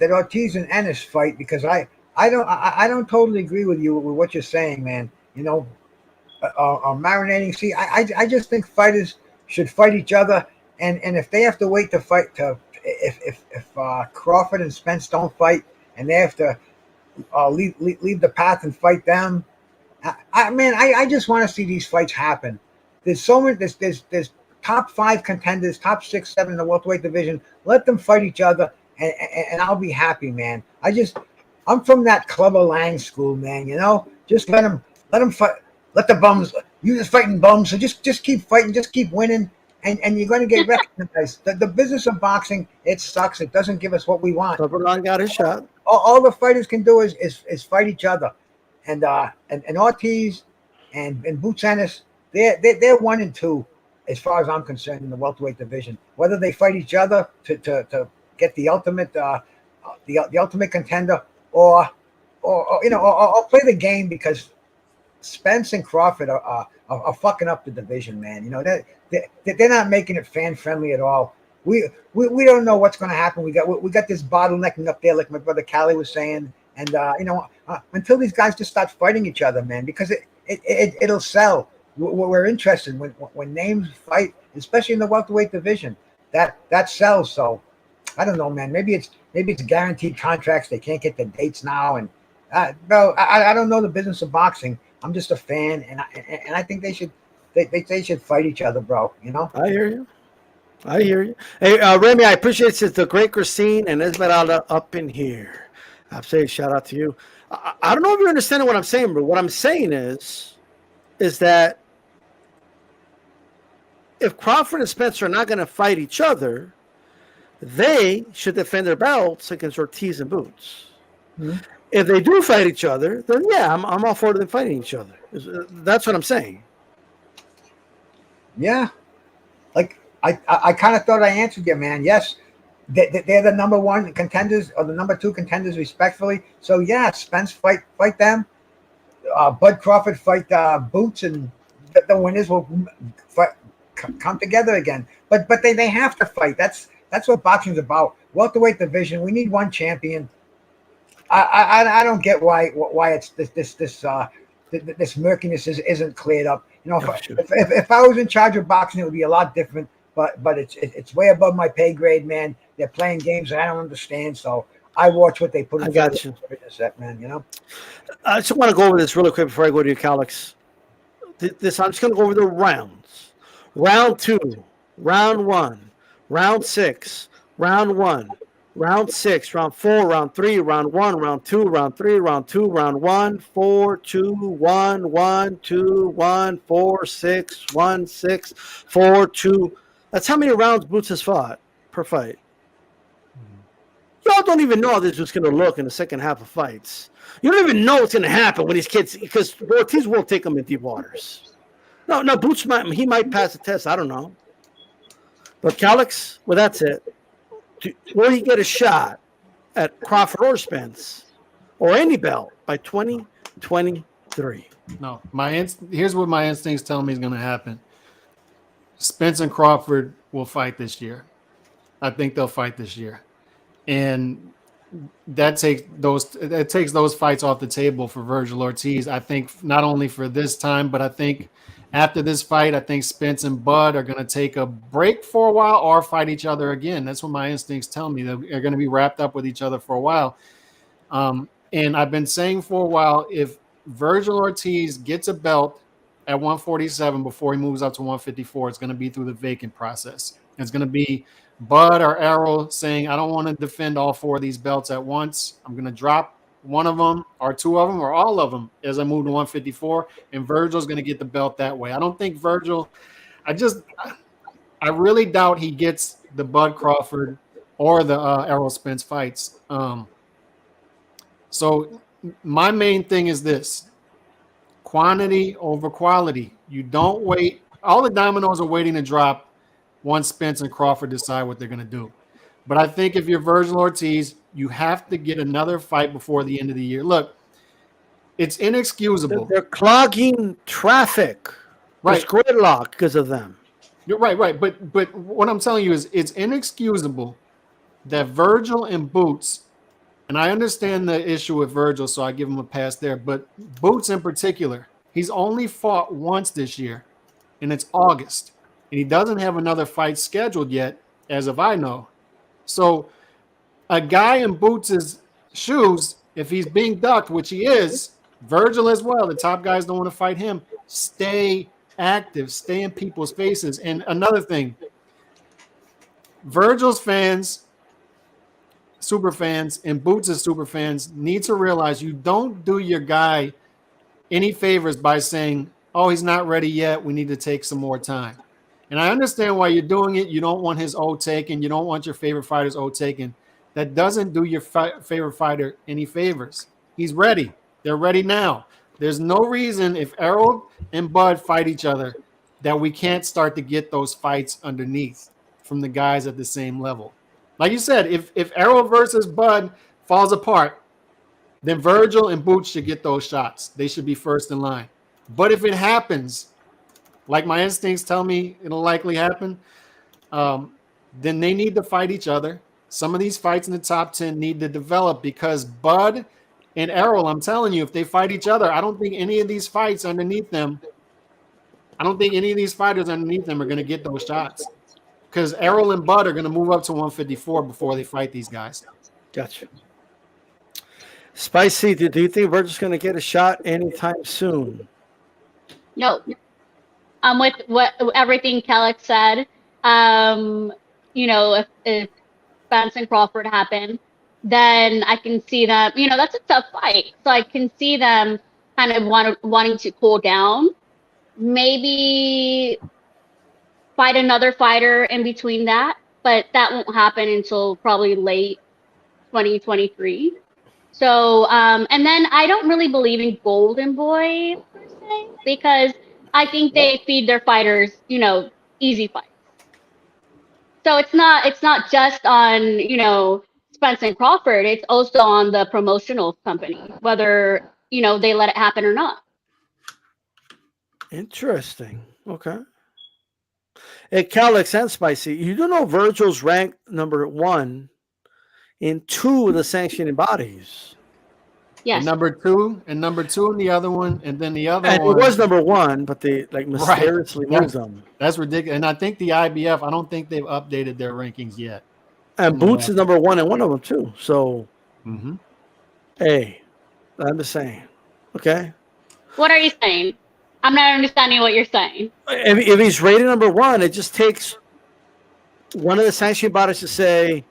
Speaker 3: Ortiz and Ennis fight, because I don't totally agree with you with what you're saying, man. You know, marinating. See, I just think fighters should fight each other, and if they have to wait to fight if Crawford and Spence don't fight and they have to leave the path and fight them, I just want to see these fights happen. There's so many. There's top 5 contenders, top 6, 7 in the welterweight division. Let them fight each other, and I'll be happy, man. I'm from that Clubber Lang school, man. You know, just let them fight. Let the bums. You just fighting bums, so just keep fighting, just keep winning, and you're going to get recognized. The business of boxing, it sucks. It doesn't give us what we want.
Speaker 1: Clubber Lang got his shot.
Speaker 3: All the fighters can do is fight each other, and Ortiz and Boots Ennis, they're 1 and 2 as far as I'm concerned in the welterweight division. Whether they fight each other to get the ultimate contender, or play the game, because Spence and Crawford are fucking up the division, man. You know, they're not making it fan friendly at all. We don't know what's going to happen. We got this bottlenecking up there, like my brother Callie was saying, and until these guys just start fighting each other, man, because it'll sell. We're interested when names fight, especially in the welterweight division. That sells. So I don't know, man. Maybe it's guaranteed contracts. They can't get the dates now, and no, I don't know the business of boxing. I'm just a fan, and I think they should fight each other, bro. You know.
Speaker 1: I hear you. Hey, Remy, I appreciate it. The great Christine and Esmeralda up in here. I say shout out to you. I don't know if you're understanding what I'm saying, but what I'm saying is that if Crawford and Spencer are not going to fight each other, they should defend their belts against Ortiz and Boots. Mm-hmm. If they do fight each other, then yeah, I'm all for them fighting each other. That's what I'm saying.
Speaker 3: Yeah, like I kind of thought I answered you, man. Yes, they're the number 1 contenders or the number 2 contenders, respectfully. So yeah, Spence fight them. Bud Crawford fight Boots, and the winners will come together again. But they have to fight. That's what boxing's about. Welterweight division. We need 1 champion. I don't get why it's this murkiness isn't cleared up. You know, if I was in charge of boxing, it would be a lot different. But it's way above my pay grade, man. They're playing games that I don't understand. So I watch what they put in front of the set, man. You know.
Speaker 1: I just want to go over this really quick before I go to you, Calix. I'm just going to go over the rounds. Round 2, round 1, round 6, round 1, round 6, round 4, round 3, round 1, round 2, round 3, round 2, round 1, 4, 2, 1, 1, 2, 1, 4, 6, 1, 6, 4, 2. That's how many rounds Boots has fought per fight. Y'all don't even know how this was going to look in the second half of fights. You don't even know what's going to happen when these kids, because Ortiz won't take them in deep waters. No, Boots might pass the test. I don't know. But Calix, well, that's it. Will he get a shot at Crawford or Spence or any belt by 2023?
Speaker 6: No, here's what my instincts tell me is going to happen. Spence and Crawford will fight this year. I think they'll fight this year, and that takes those fights off the table for Vergil Ortiz. I think not only for this time, but I think after this fight, I think Spence and Bud are going to take a break for a while or fight each other again. That's what my instincts tell me. They're going to be wrapped up with each other for a while. And I've been saying for a while, if Vergil Ortiz gets a belt at 147 before he moves up to 154, it's going to be through the vacant process. It's going to be Bud or Errol saying, I don't want to defend all 4 of these belts at once. I'm going to drop one of them or 2 of them or all of them as I move to 154, and Vergil's going to get the belt that way. I don't think Vergil – I really doubt he gets the Bud Crawford or the Errol Spence fights. So my main thing is this: quantity over quality. You don't wait. All the dominoes are waiting to drop once Spence and Crawford decide what they're going to do. But I think if you're Vergil Ortiz, you have to get another fight before the end of the year. Look, it's inexcusable.
Speaker 1: They're clogging traffic.
Speaker 6: Right.
Speaker 1: There's gridlock because of them.
Speaker 6: You're right. But what I'm telling you is it's inexcusable that Vergil and Boots, and I understand the issue with Vergil, so I give him a pass there, but Boots in particular, he's only fought once this year, and it's August. And he doesn't have another fight scheduled yet, as of I know. So a guy in Boots' shoes, if he's being ducked, which he is, Vergil as well, the top guys don't want to fight him, stay active, stay in people's faces. And another thing, Vergil's fans, super fans, and Boots' super fans need to realize you don't do your guy any favors by saying, oh, he's not ready yet, we need to take some more time. And I understand why you're doing it. You don't want his O taken. You don't want your favorite fighter's O taken. That doesn't do your favorite fighter any favors. He's ready. They're ready now. There's no reason if Errol and Bud fight each other that we can't start to get those fights underneath from the guys at the same level. Like you said, if Errol versus Bud falls apart, then Vergil and Boots should get those shots. They should be first in line. But if it happens, like my instincts tell me it'll likely happen, then they need to fight each other. Some of these fights in the top 10 need to develop because Bud and Errol, I'm telling you, if they fight each other, I don't think any of these fights underneath them, I don't think any of these fighters underneath them are going to get those shots because Errol and Bud are going to move up to 154 before they fight these guys.
Speaker 1: Gotcha. Spicy, do you think Vergil's going to get a shot anytime soon?
Speaker 2: No. With everything Kelleck said, if Spence and Crawford happen, then I can see them, that's a tough fight. So I can see them kind of wanting to cool down, maybe fight another fighter in between that, but that won't happen until probably late 2023. So, and then I don't really believe in Golden Boy per se, because I think they feed their fighters, easy fights. So it's not just on, Spence and Crawford. It's also on the promotional company, whether, they let it happen or not.
Speaker 1: Interesting. Okay. Hey, Calix and Spicy, you do know Vergil's ranked number 1 in 2 of the sanctioning bodies.
Speaker 2: Yes.
Speaker 6: And number two in the other one, and then the other
Speaker 1: and
Speaker 6: one.
Speaker 1: It was number 1, but they mysteriously moved them.
Speaker 6: That's ridiculous. And I think the IBF, I don't think they've updated their rankings yet.
Speaker 1: And Boots is number 1 in one of them too. So, hey, I'm just saying. Okay.
Speaker 2: What are you saying? I'm not understanding what you're saying.
Speaker 1: If he's rated number 1, it just takes one of the sanctioning bodies to say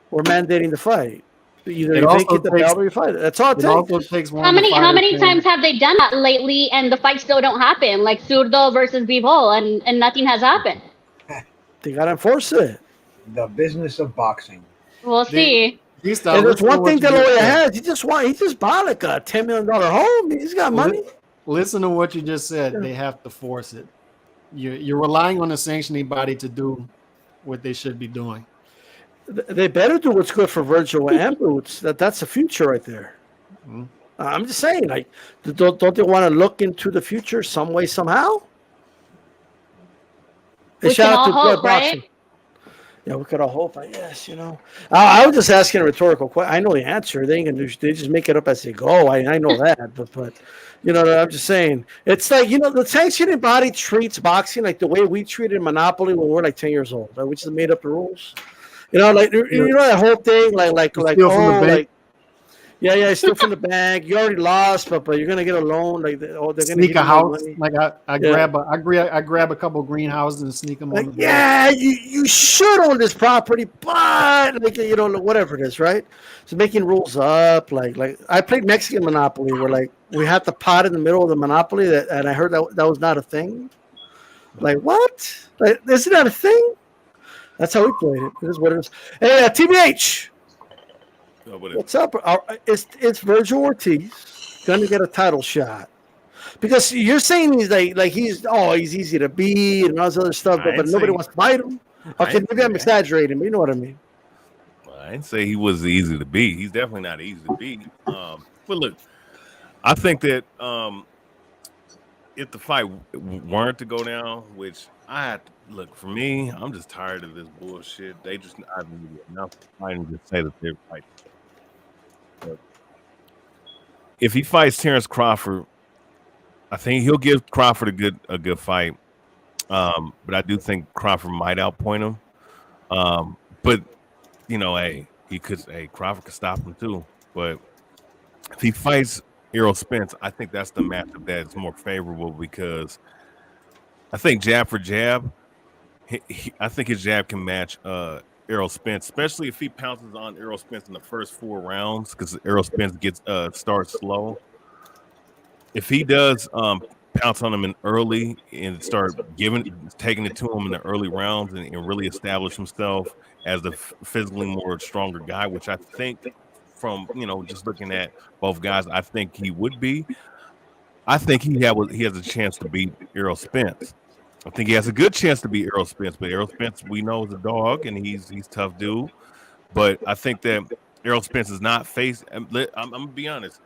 Speaker 1: we're mandating the fight. Either you vacate the belt or you fight it. That's all it takes.
Speaker 2: How many times have they done that lately and the fights still don't happen? Like Zurdo versus Bivol and nothing has happened.
Speaker 1: They gotta enforce it.
Speaker 3: The business of boxing.
Speaker 2: We'll see.
Speaker 1: And there's one thing De La Hoya has. He just bought like a $10 million home. He's got money.
Speaker 6: Listen to what you just said. They have to force it. You're relying on the sanctioning body to do what they should be doing.
Speaker 1: They better do what's good for Vergil and Boots. That's the future right there. I'm just saying, like, don't they want to look into the future some way, somehow?
Speaker 2: We can all hope, right?
Speaker 1: Yeah, we could all hope. I guess, I was just asking a rhetorical question. I know the answer. They ain't gonna do. They just make it up as they go. I know that, but I'm just saying. It's like the sanctioning body treats boxing like the way we treated Monopoly when we were like 10 years old. Like we just made up the rules. That whole thing, Yeah, it's still from the bank. You already lost, but you're gonna get a loan. Like, they're gonna
Speaker 6: Sneak
Speaker 1: give
Speaker 6: a
Speaker 1: you more
Speaker 6: house.
Speaker 1: money.
Speaker 6: Like I grab a couple greenhouses and sneak them on the board.
Speaker 1: Yeah, you should own this property, but like whatever it is, right? So making rules up, like I played Mexican Monopoly, where like we had the pot in the middle of the Monopoly, and I heard that was not a thing. Like what? Like, isn't that a thing? That's how we played it. It is what it is. Hey, TBH. What's up? It's Vergil Ortiz gonna get a title shot because you're saying he's he's easy to beat and all this other stuff, but nobody wants to fight him. Okay, maybe I'm exaggerating, but you know what I mean.
Speaker 5: Well, I didn't say he was easy to beat. He's definitely not easy to beat. But look, I think that if the fight weren't to go down, which I had to, look, for me, I'm just tired of this bullshit. They just I don't enough fighting to say that they're fighting. If he fights Terrence Crawford, I think he'll give Crawford a good fight. But I do think Crawford might outpoint him. But Crawford could stop him too. But if he fights Errol Spence, I think that's the matchup that is more favorable because I think jab for jab, I think his jab can match Errol Spence, especially if he pounces on Errol Spence in the first 4 rounds, because Errol Spence starts slow. If he does pounce on him in early and start taking it to him in the early rounds and really establish himself as the physically more stronger guy, which I think from just looking at both guys, I think he would be. I think he has a chance to beat Errol Spence. I think he has a good chance to beat Errol Spence, but Errol Spence we know is a dog and he's tough dude. But I think that Errol Spence is not faced. I'm gonna be honest.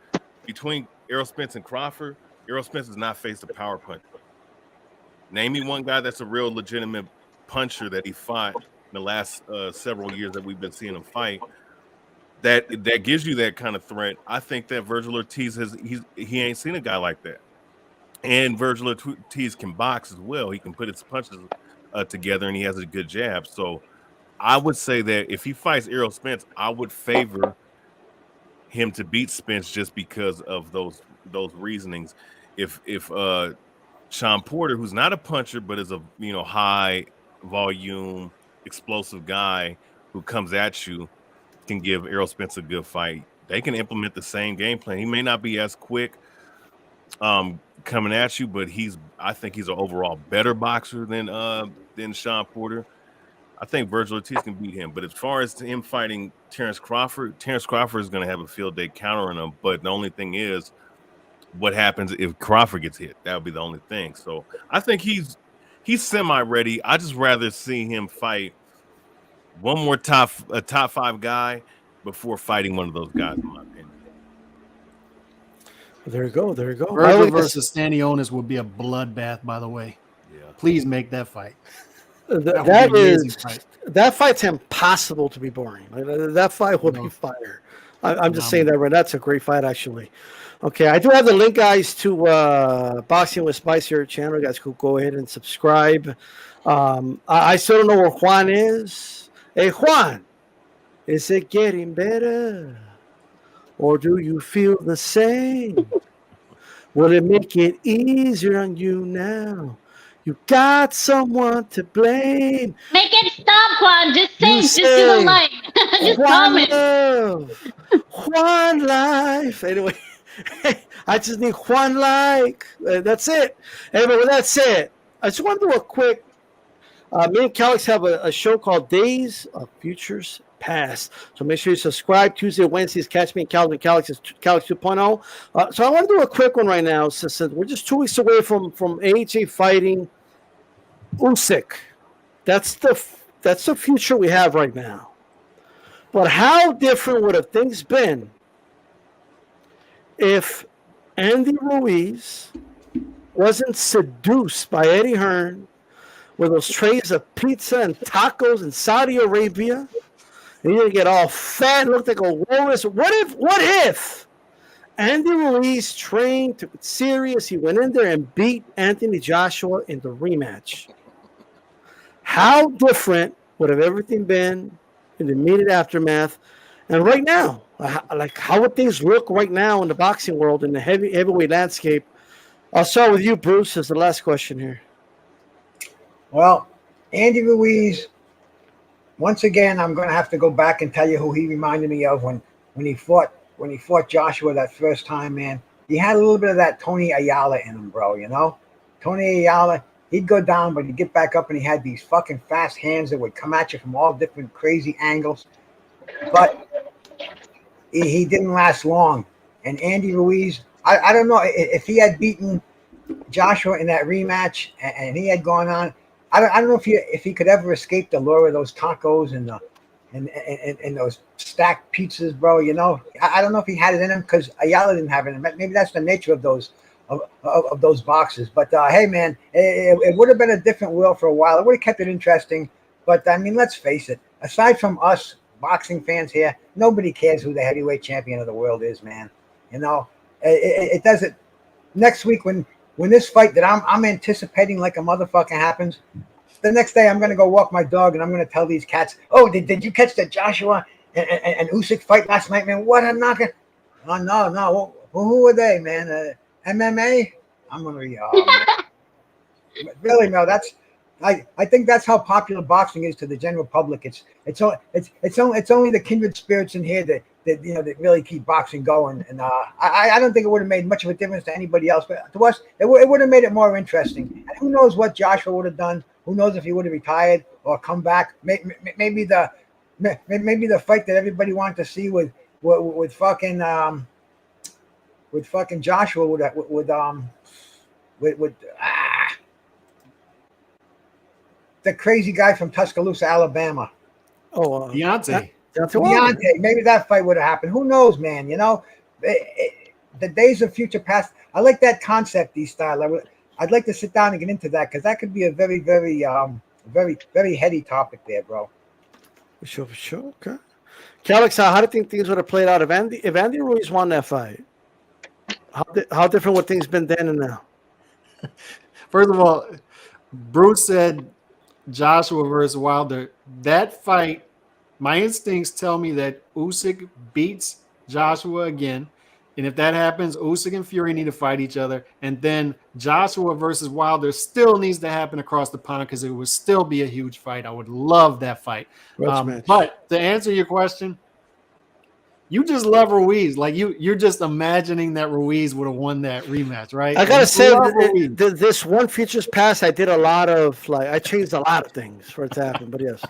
Speaker 5: Between Errol Spence and Crawford, Errol Spence has not faced a power punch. Name me one guy that's a real legitimate puncher that he fought in the last several years that we've been seeing him fight. That gives you that kind of threat. I think that Vergil Ortiz he ain't seen a guy like that. And Vergil Ortiz can box as well. He can put his punches together, and he has a good jab. So I would say that if he fights Errol Spence, I would favor him to beat Spence just because of those reasonings. If Sean Porter, who's not a puncher but is a high volume explosive guy who comes at you, can give Errol Spence a good fight, they can implement the same game plan. He may not be as quick coming at you, but I think he's an overall better boxer than Sean Porter. I think Vergil Ortiz can beat him. But as far as him fighting Terrence Crawford is going to have a field day countering him. But the only thing is, what happens if Crawford gets hit? That would be the only thing. So I think he's semi-ready. I just rather see him fight one more top 5 guy before fighting one of those guys, in my opinion.
Speaker 1: There you go.
Speaker 6: Vergil versus Stanionis would be a bloodbath, by the way.
Speaker 5: Yeah.
Speaker 6: Please make that fight.
Speaker 1: That fight's impossible to be boring. That fight will be fire. I'm just saying that right. That's a great fight, actually. Okay, I do have the link, guys, to Boxing with Spice here channel. You guys could go ahead and subscribe. I still don't know where Juan is. Hey, Juan, is it getting better? Or do you feel the same? Will it make it easier on you now? You got someone to blame.
Speaker 2: Make it stop, Juan. Just say, just do the like. Just
Speaker 1: Juan
Speaker 2: comment.
Speaker 1: love, Juan life. Anyway, I just need Juan like. That's it. Anyway, with that said, I just want to do a quick. Me and Calix have a show called Days of Futures Past. So make sure you subscribe. Tuesday, Wednesdays, catch me and Calvin Calix 2.0. So I want to do a quick one right now. Since we're just 2 weeks away from AHA fighting Usyk. That's the future we have right now. But how different would have things been if Andy Ruiz wasn't seduced by Eddie Hearn with those trays of pizza and tacos in Saudi Arabia? And you're gonna get all fat and look like a walrus. What if Andy Ruiz trained, took it serious, he went in there and beat Anthony Joshua in the rematch? How different would have everything been in the immediate aftermath? And right now, like how would things look right now in the boxing world in the heavyweight landscape? I'll start with you, Bruce, as the last question here.
Speaker 3: Well, Andy Ruiz. Once again, I'm going to have to go back and tell you who he reminded me of when he fought Joshua that first time, man. He had a little bit of that Tony Ayala in him, bro. You know, Tony Ayala. He'd go down, but he'd get back up, and he had these fucking fast hands that would come at you from all different crazy angles. But he didn't last long. And Andy Ruiz, I don't know if he had beaten Joshua in that rematch and he had gone on. I don't know if he could ever escape the lure of those tacos and those stacked pizzas, bro. You know, I don't know if he had it in him because Ayala didn't have it in him. Maybe that's the nature of those of those boxes. But hey, man, it would have been a different world for a while. It would have kept it interesting. But I mean, let's face it. Aside from us boxing fans here, nobody cares who the heavyweight champion of the world is, man. You know, it doesn't. Next week when this fight that I'm anticipating like a motherfucker happens, the next day I'm going to go walk my dog and I'm going to tell these cats, oh, did you catch the Joshua and Usyk fight last night, man? What a knocker. Oh, no. Well, who are they, man? MMA? I'm going to be, oh, man. Really, no, I think that's how popular boxing is to the general public. It's only the kindred spirits in here that really keep boxing going. And I don't think it would have made much of a difference to anybody else, but to us, it would have made it more interesting. And who knows what Joshua would have done? Who knows if he would have retired or come back? Maybe the fight that everybody wanted to see with fucking Joshua with the crazy guy from Tuscaloosa, Alabama.
Speaker 1: Oh,
Speaker 6: Deontay.
Speaker 3: Deontay. Maybe that fight would have happened. Who knows, man? You know, the days of future past. I like that concept, style. I'd like to sit down and get into that because that could be a very, very, very heady topic there, bro.
Speaker 1: For sure. Okay. Calix, how do you think things would have played out if Andy Ruiz won that fight? How different would things been then and now?
Speaker 6: First of all, Bruce said Joshua versus Wilder. That fight, my instincts tell me that Usyk beats Joshua again. And if that happens, Usyk and Fury need to fight each other. And then Joshua versus Wilder still needs to happen across the pond because it would still be a huge fight. I would love that fight. But to answer your question, you just love Ruiz. Like you're just imagining that Ruiz would have won that rematch, right?
Speaker 1: I gotta say, this one Futures Pass, I did a lot of I changed a lot of things for it to happen. But yes,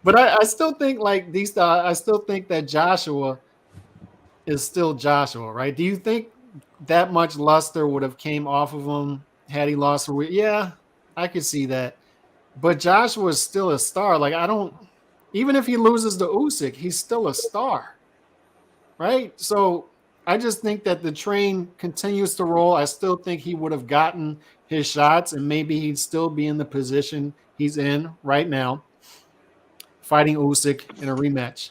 Speaker 6: but I still think I still think that Joshua is still Joshua, right? Do you think that much luster would have came off of him had he lost? Yeah, I could see that. But Joshua is still a star. Even if he loses to Usyk, he's still a star, right? So I just think that the train continues to roll. I still think he would have gotten his shots, and maybe he'd still be in the position he's in right now, fighting Usyk in a rematch.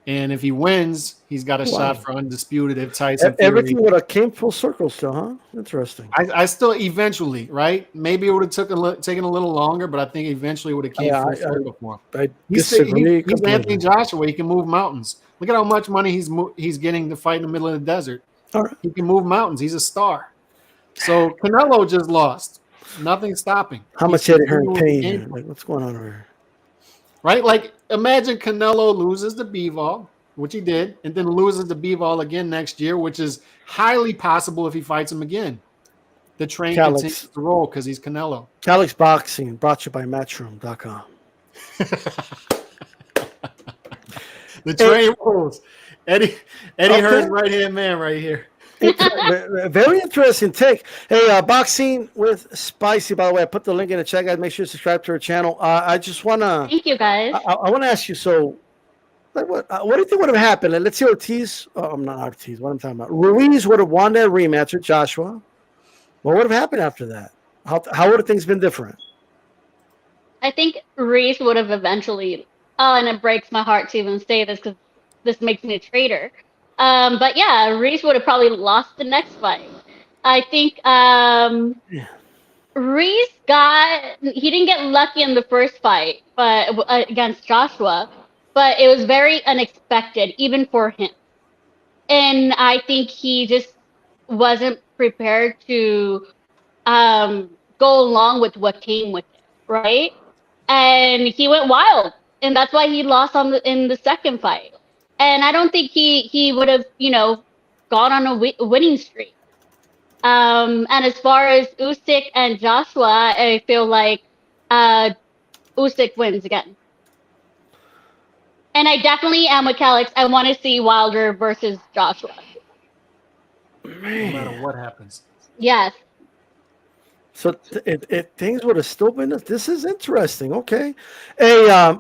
Speaker 6: And if he wins, he's got a shot for Undisputed if Tyson Fury.
Speaker 1: Everything would have came full circle still, huh? Interesting.
Speaker 6: I still eventually, right? Maybe it would have taken a little longer, but I think eventually it would have came full circle for him.
Speaker 1: I disagree.
Speaker 6: He's Anthony Joshua. He can move mountains. Look at how much money he's getting to fight in the middle of the desert.
Speaker 1: All right.
Speaker 6: He can move mountains. He's a star. So Canelo just lost. Nothing's stopping.
Speaker 1: How much did he pain? What's going on over here?
Speaker 6: Right? Like, imagine Canelo loses to Bivol, which he did, and then loses to Bivol again next year, which is highly possible if he fights him again. The train continues to roll because he's Canelo.
Speaker 1: Calix Boxing brought to you by Matchroom.com.
Speaker 6: The train rolls. Eddie Hearn's right-hand man right here.
Speaker 1: Very interesting take. Hey, Boxing with Spicy, by the way. I put the link in the chat, guys. Make sure to subscribe to her channel. I just want to...
Speaker 2: Thank you, guys.
Speaker 1: I want to ask you, so what do you think would have happened? Let's see Ortiz. Oh, I'm not Ortiz. What I'm talking about. Ruiz would have won that rematch with Joshua. What would have happened after that? How would have things been different?
Speaker 2: I think Ruiz would have eventually... Oh, and it breaks my heart to even say this because this makes me a traitor. But yeah, Ruiz would have probably lost the next fight. I think Ruiz he didn't get lucky in the first fight, but against Joshua. but it was very unexpected, even for him. And I think he just wasn't prepared to go along with what came with it, right? And he went wild, and that's why he lost in the second fight. And I don't think he would have, gone on a winning streak. And as far as Usyk and Joshua, I feel like Usyk wins again. And I definitely am with Calix. I want to see Wilder versus Joshua.
Speaker 6: No matter what happens.
Speaker 2: Yes.
Speaker 1: So if things would have still been this is interesting. Okay. Hey,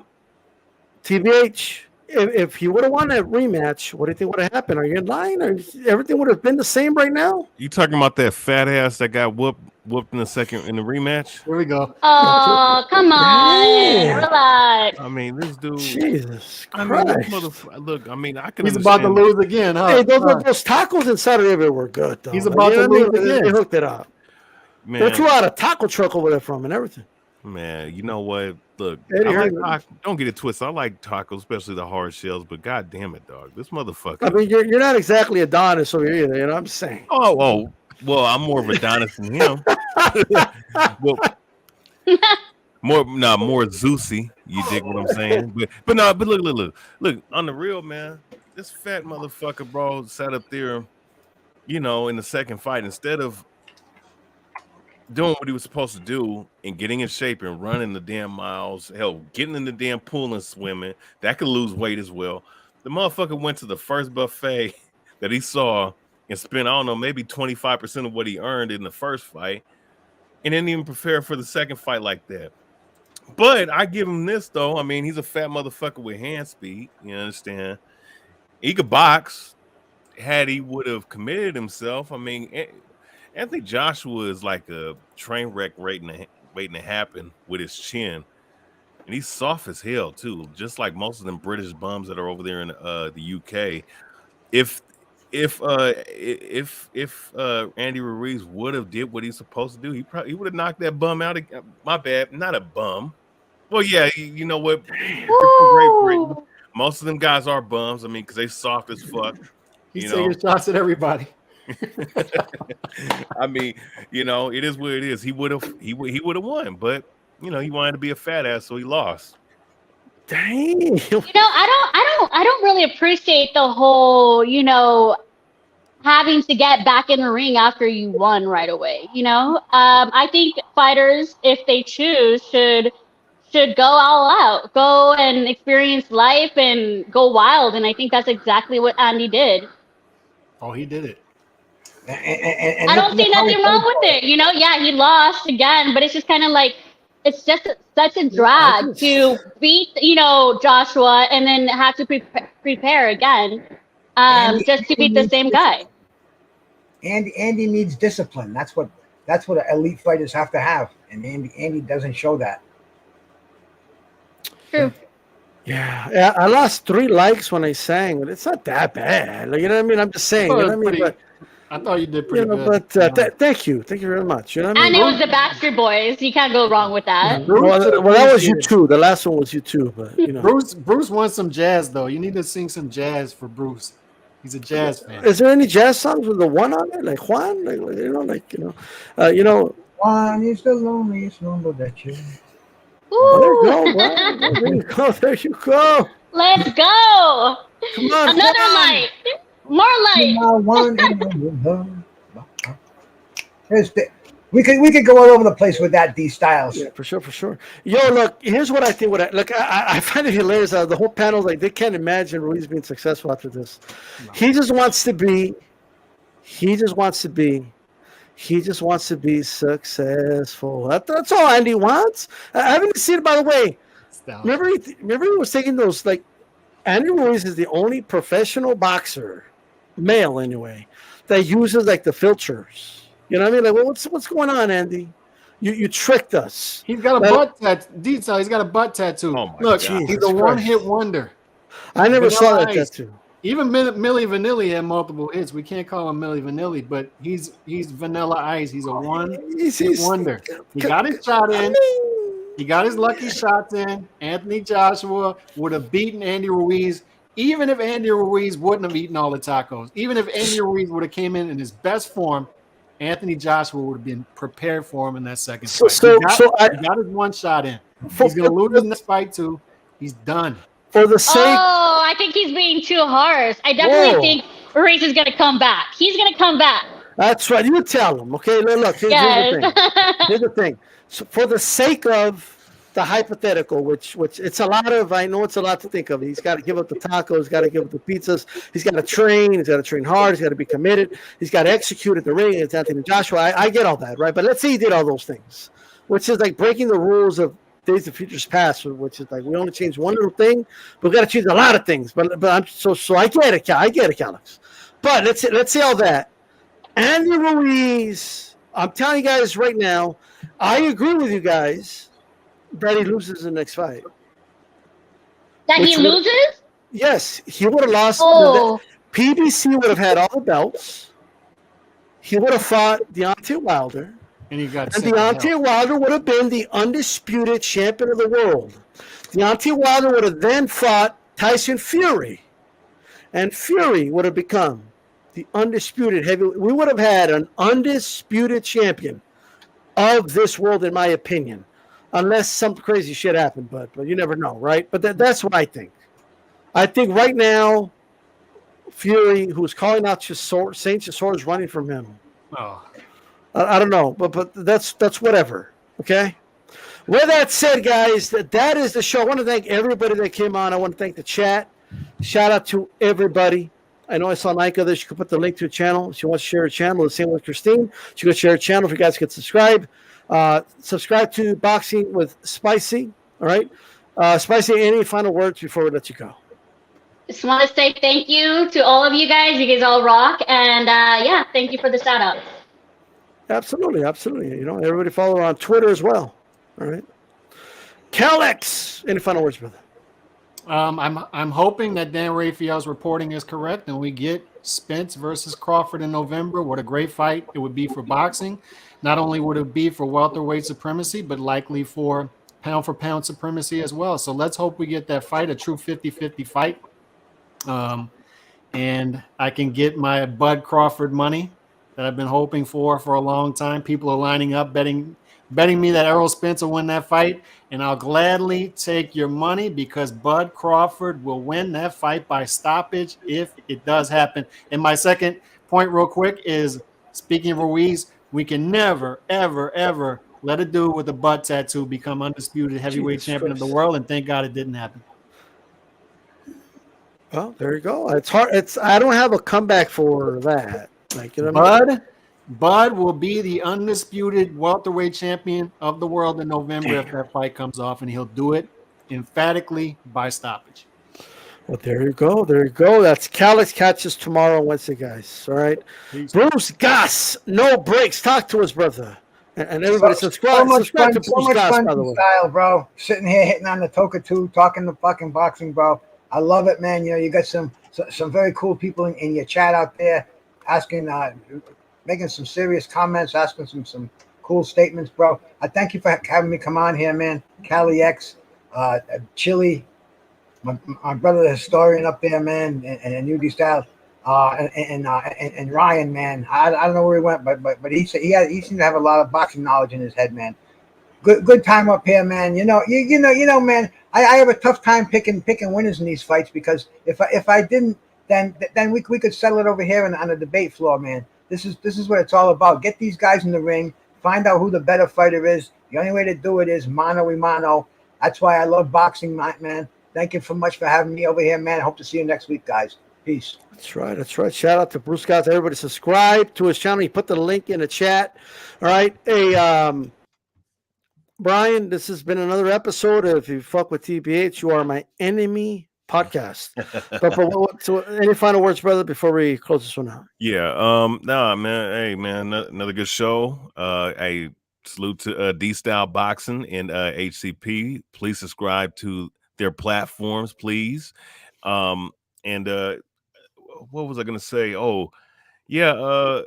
Speaker 1: TBH, if he would have won that rematch, what do you think would have happened? Are you in line, or everything would have been the same right now?
Speaker 5: You talking about that fat ass that got whooped in the rematch?
Speaker 6: Here we go.
Speaker 2: Oh, come on.
Speaker 1: Damn.
Speaker 2: Relax.
Speaker 5: I mean, this dude.
Speaker 1: Jesus
Speaker 5: I mean, this
Speaker 1: Christ.
Speaker 5: motherfucker. Look, I mean, I can.
Speaker 6: He's about to lose again, huh?
Speaker 1: Hey, those tacos in Saudi Arabia were good, though.
Speaker 6: He's about to lose again.
Speaker 1: They hooked it up.
Speaker 5: Man,
Speaker 1: They flew out a taco truck over there from and everything.
Speaker 5: man, you know what? Look,
Speaker 1: Eddie
Speaker 5: I like
Speaker 1: Hearn.
Speaker 5: don't get it twisted. I like tacos, especially the hard shells. But god damn it, dog, this motherfucker.
Speaker 1: I mean, you're not exactly Adonis over here either. You know what I'm saying?
Speaker 5: Oh, well, I'm more of Adonis than him. Well, more Zeusy. You dig what I'm saying? But look. On the real, man, this fat motherfucker, bro, sat up there, in the second fight, instead of doing what he was supposed to do and getting in shape and running the damn miles, hell, getting in the damn pool and swimming, that could lose weight as well. The motherfucker went to the first buffet that he saw and spent, I don't know, maybe 25% of what he earned in the first fight and didn't even prepare for the second fight like that. But I give him this, though. I mean, he's a fat motherfucker with hand speed. You understand? He could box. Had he would have committed himself, I mean, Anthony Joshua is like a train wreck waiting to happen with his chin. And he's soft as hell, too, just like most of them British bums that are over there in the UK. If Andy Ruiz would have did what he's supposed to do, he would have knocked that bum out. My bad, not a bum. Well, yeah, you know what? Great Britain. Most of them guys are bums. I mean, because they soft as fuck.
Speaker 6: He's taking shots at everybody.
Speaker 5: I mean, it is what it is. He would have won, but he wanted to be a fat ass, so he lost.
Speaker 1: Dang.
Speaker 2: I don't really appreciate the whole, having to get back in the ring after you won right away. I think fighters, if they choose, should go all out, go and experience life and go wild. And I think that's exactly what Andy did.
Speaker 6: Oh, he did it.
Speaker 2: And I don't see nothing wrong with it. Yeah, he lost again, but it's just kind of like, it's just such a drag to beat, Joshua and then have to prepare again just to beat the same guy.
Speaker 3: Andy needs discipline. That's what elite fighters have to have, and Andy doesn't show that.
Speaker 2: True.
Speaker 1: Yeah, I lost 3 likes when I sang, but it's not that bad. Like, you know what I mean? I'm just saying. You know what I mean? But
Speaker 6: I thought you did pretty good.
Speaker 1: But thank you very much. You know what I mean?
Speaker 2: And it was the Backstreet Boys. You can't go wrong with that.
Speaker 1: Well, that was you too. The last one was you too. But
Speaker 6: Bruce wants some jazz though. You need to sing some jazz for Bruce. He's a jazz fan.
Speaker 1: Is there any jazz songs with the one on it, like Juan?
Speaker 3: Juan is the loneliest number that you.
Speaker 1: There you go.
Speaker 2: Let's go.
Speaker 1: Come on.
Speaker 2: Another light. More light.
Speaker 3: We could go all over the place with that, D Styles.
Speaker 1: Yeah, for sure. Yo, look, here's what I think. I find it hilarious. The whole panel, like, they can't imagine Ruiz being successful after this. No. He just wants to be successful. That's all Andy wants. I haven't seen it, by the way. Remember he was taking those, like, Andy Ruiz is the only professional boxer, male anyway, that uses, like, the filters. You know what I mean? Like, what's going on, Andy? You tricked us.
Speaker 6: He's got a butt tattoo. Detail. He's got a butt tattoo. Oh look, God. He's a one-hit wonder.
Speaker 1: I never saw that tattoo.
Speaker 6: Even Milli Vanilli had multiple hits. We can't call him Milli Vanilli, but he's Vanilla Ice. He's a one-hit wonder. He got his shot in. He got his lucky shots in. Anthony Joshua would have beaten Andy Ruiz, even if Andy Ruiz wouldn't have eaten all the tacos. Even if Andy Ruiz would have came in his best form, Anthony Joshua would have been prepared for him in that second fight. He got his one shot in. He's going to lose in this fight too. He's done.
Speaker 1: For the sake.
Speaker 2: Oh, I think he's being too harsh. I definitely think Maurice is going to come back. He's going to come back.
Speaker 1: That's right. You tell him. Okay. Look. Here's the thing. So for the sake of the hypothetical, which it's a lot of, I know it's a lot to think of. He's got to give up the tacos, he's got to give up the pizzas, he's got to train hard, he's got to be committed, he's got to execute at the ring. It's Anthony Joshua. I get all that, right? But let's say he did all those things, which is like breaking the rules of Days of Futures Past, which is like we only change one little thing, but we got to change a lot of things. But I'm so I get it, Alex. But let's say all that. Andy Ruiz, I'm telling you guys right now, I agree with you guys that he loses the next fight.
Speaker 2: That he loses?
Speaker 1: Yes, he would have lost.
Speaker 2: Oh.
Speaker 1: PBC would have had all the belts. He would have fought Deontay Wilder.
Speaker 6: And
Speaker 1: Deontay Wilder would have been the undisputed champion of the world. Deontay Wilder would have then fought Tyson Fury. And Fury would have become the undisputed heavyweight. We would have had an undisputed champion of this world, in my opinion. Unless some crazy shit happened, but you never know, right? But that's what I think. I think right now, Fury, who's calling out Saint Chisora, is running from him.
Speaker 6: Oh.
Speaker 1: I don't know, but that's whatever. Okay. With that said, guys, that is the show. I want to thank everybody that came on. I want to thank the chat. Shout out to everybody. I know I saw Nika there. She could put the link to her channel. If she wants to share her channel, the same with Christine. She could share her channel if you guys could subscribe. Subscribe to Boxing with Spicy. All right. Spicy, any final words before we let you go?
Speaker 2: Just want to say thank you to all of you guys. You guys all rock. And yeah, thank you for the shout out.
Speaker 1: Absolutely. You know, everybody follow her on Twitter as well. All right. Calex, any final words, brother?
Speaker 6: I'm hoping that Dan Raphael's reporting is correct and we get Spence versus Crawford in November. What a great fight it would be for boxing. Not only would it be for welterweight supremacy, but likely for pound supremacy as well. So let's hope we get that fight, a true 50-50 fight. And I can get my Bud Crawford money that I've been hoping for a long time. People are lining up, betting me that Errol Spence will win that fight, and I'll gladly take your money because Bud Crawford will win that fight by stoppage if it does happen. And my second point real quick is, speaking of Ruiz, we can never, ever, ever let a dude with a butt tattoo become undisputed heavyweight champion of the world, and thank God it didn't happen.
Speaker 1: Well, there you go. It's hard. I don't have a comeback for that. Like, you know what I mean?
Speaker 6: Bud will be the undisputed welterweight champion of the world in November if that fight comes off, and he'll do it emphatically by stoppage.
Speaker 1: Well, there you go. That's Calex. Catch us tomorrow on Wednesday, guys. All right.
Speaker 6: Peace.
Speaker 1: Bruce Goss, no breaks. Talk to us, brother. And everybody subscribe to Bruce Goss, by the way.
Speaker 3: Style, bro. Sitting here hitting on the Toka 2, talking the fucking boxing, bro. I love it, man. You know, you got some very cool people in your chat out there asking, making some serious comments, asking some cool statements, bro. I thank you for having me come on here, man. Cali X, Chili, my brother, the historian up there, man, and UD Style, and Ryan, man. I don't know where he went, but he said he seemed to have a lot of boxing knowledge in his head, man. Good time up here, man. You know, man. I have a tough time picking winners in these fights because if I didn't, then we could settle it over here on the debate floor, man. This is what it's all about. Get these guys in the ring, find out who the better fighter is. The only way to do it is mano a mano. That's why I love boxing, man. Thank you so much for having me over here, man. I hope to see you next week, guys. Peace.
Speaker 1: That's right. Shout out to Bruce Goss. Everybody subscribe to his channel. He put the link in the chat. All right. Hey, Brian, this has been another episode of If You Fuck With TBH, You Are My Enemy podcast. So any final words, brother, before we close this one out?
Speaker 5: Yeah. Nah, man. Hey, man, another good show. I salute to D-Style Boxing and HCP. Please subscribe to their platforms, please. And what was I gonna say? Oh, yeah.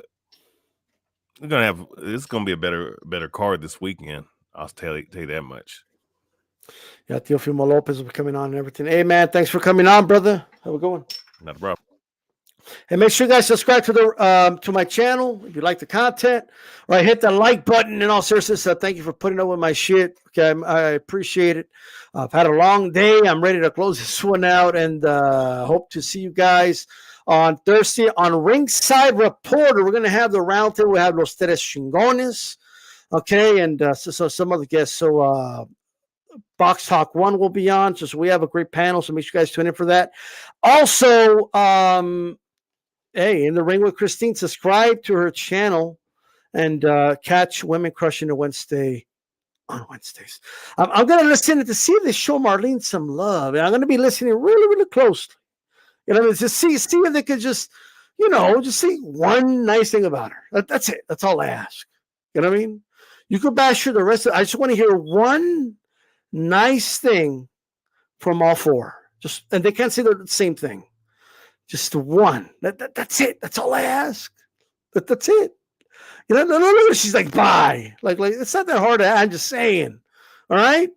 Speaker 5: It's gonna be a better card this weekend. I'll tell you that much.
Speaker 1: Yeah, Teofimo Lopez will be coming on and everything. Hey, man, thanks for coming on, brother. Have a good one.
Speaker 5: Not a problem.
Speaker 1: And make sure you guys subscribe to the to my channel if you like the content. All right, hit the like button. In all seriousness, thank you for putting up with my shit. Okay, I appreciate it. I've had a long day. I'm ready to close this one out, and hope to see you guys on Thursday on Ringside Reporter. We're gonna have the roundtable. We have Los Tres Chingones. Okay, and so some other guests. So Box Talk 1 will be on. So we have a great panel. So make sure you guys tune in for that. Also, hey, In the Ring with Christine, subscribe to her channel and catch Women Crushing the Wednesday on Wednesdays. I'm going to listen to see if they show Marlene some love. And I'm going to be listening really, really closely. You know, just see if they could just, you know, just say one nice thing about her. That's it. That's all I ask. You know what I mean? You could bash her the rest of it. I just want to hear one nice thing from all four. Just, and they can't say the same thing. Just one. That's it. That's all I ask. That's it. You know, no. She's like, bye. Like it's not that hard. I'm just saying. All right.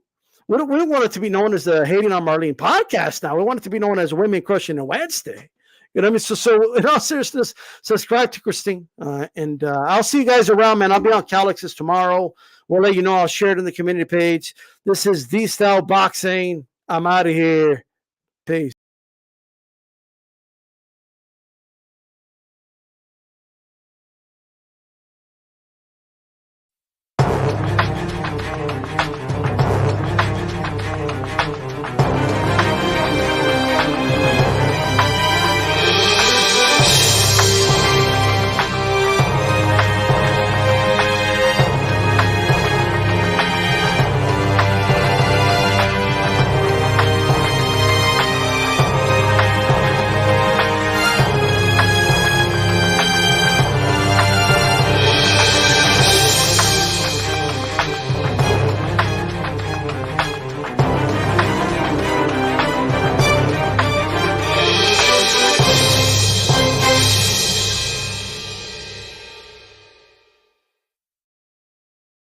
Speaker 1: We don't want it to be known as the Hating on Marlene podcast now. We want it to be known as Women Crushing a Wednesday. You know what I mean? So in all seriousness, subscribe to Christine. And I'll see you guys around, man. I'll be on Calix's tomorrow. We'll let you know. I'll share it in the community page. This is The Style Boxing. I'm out of here. Peace.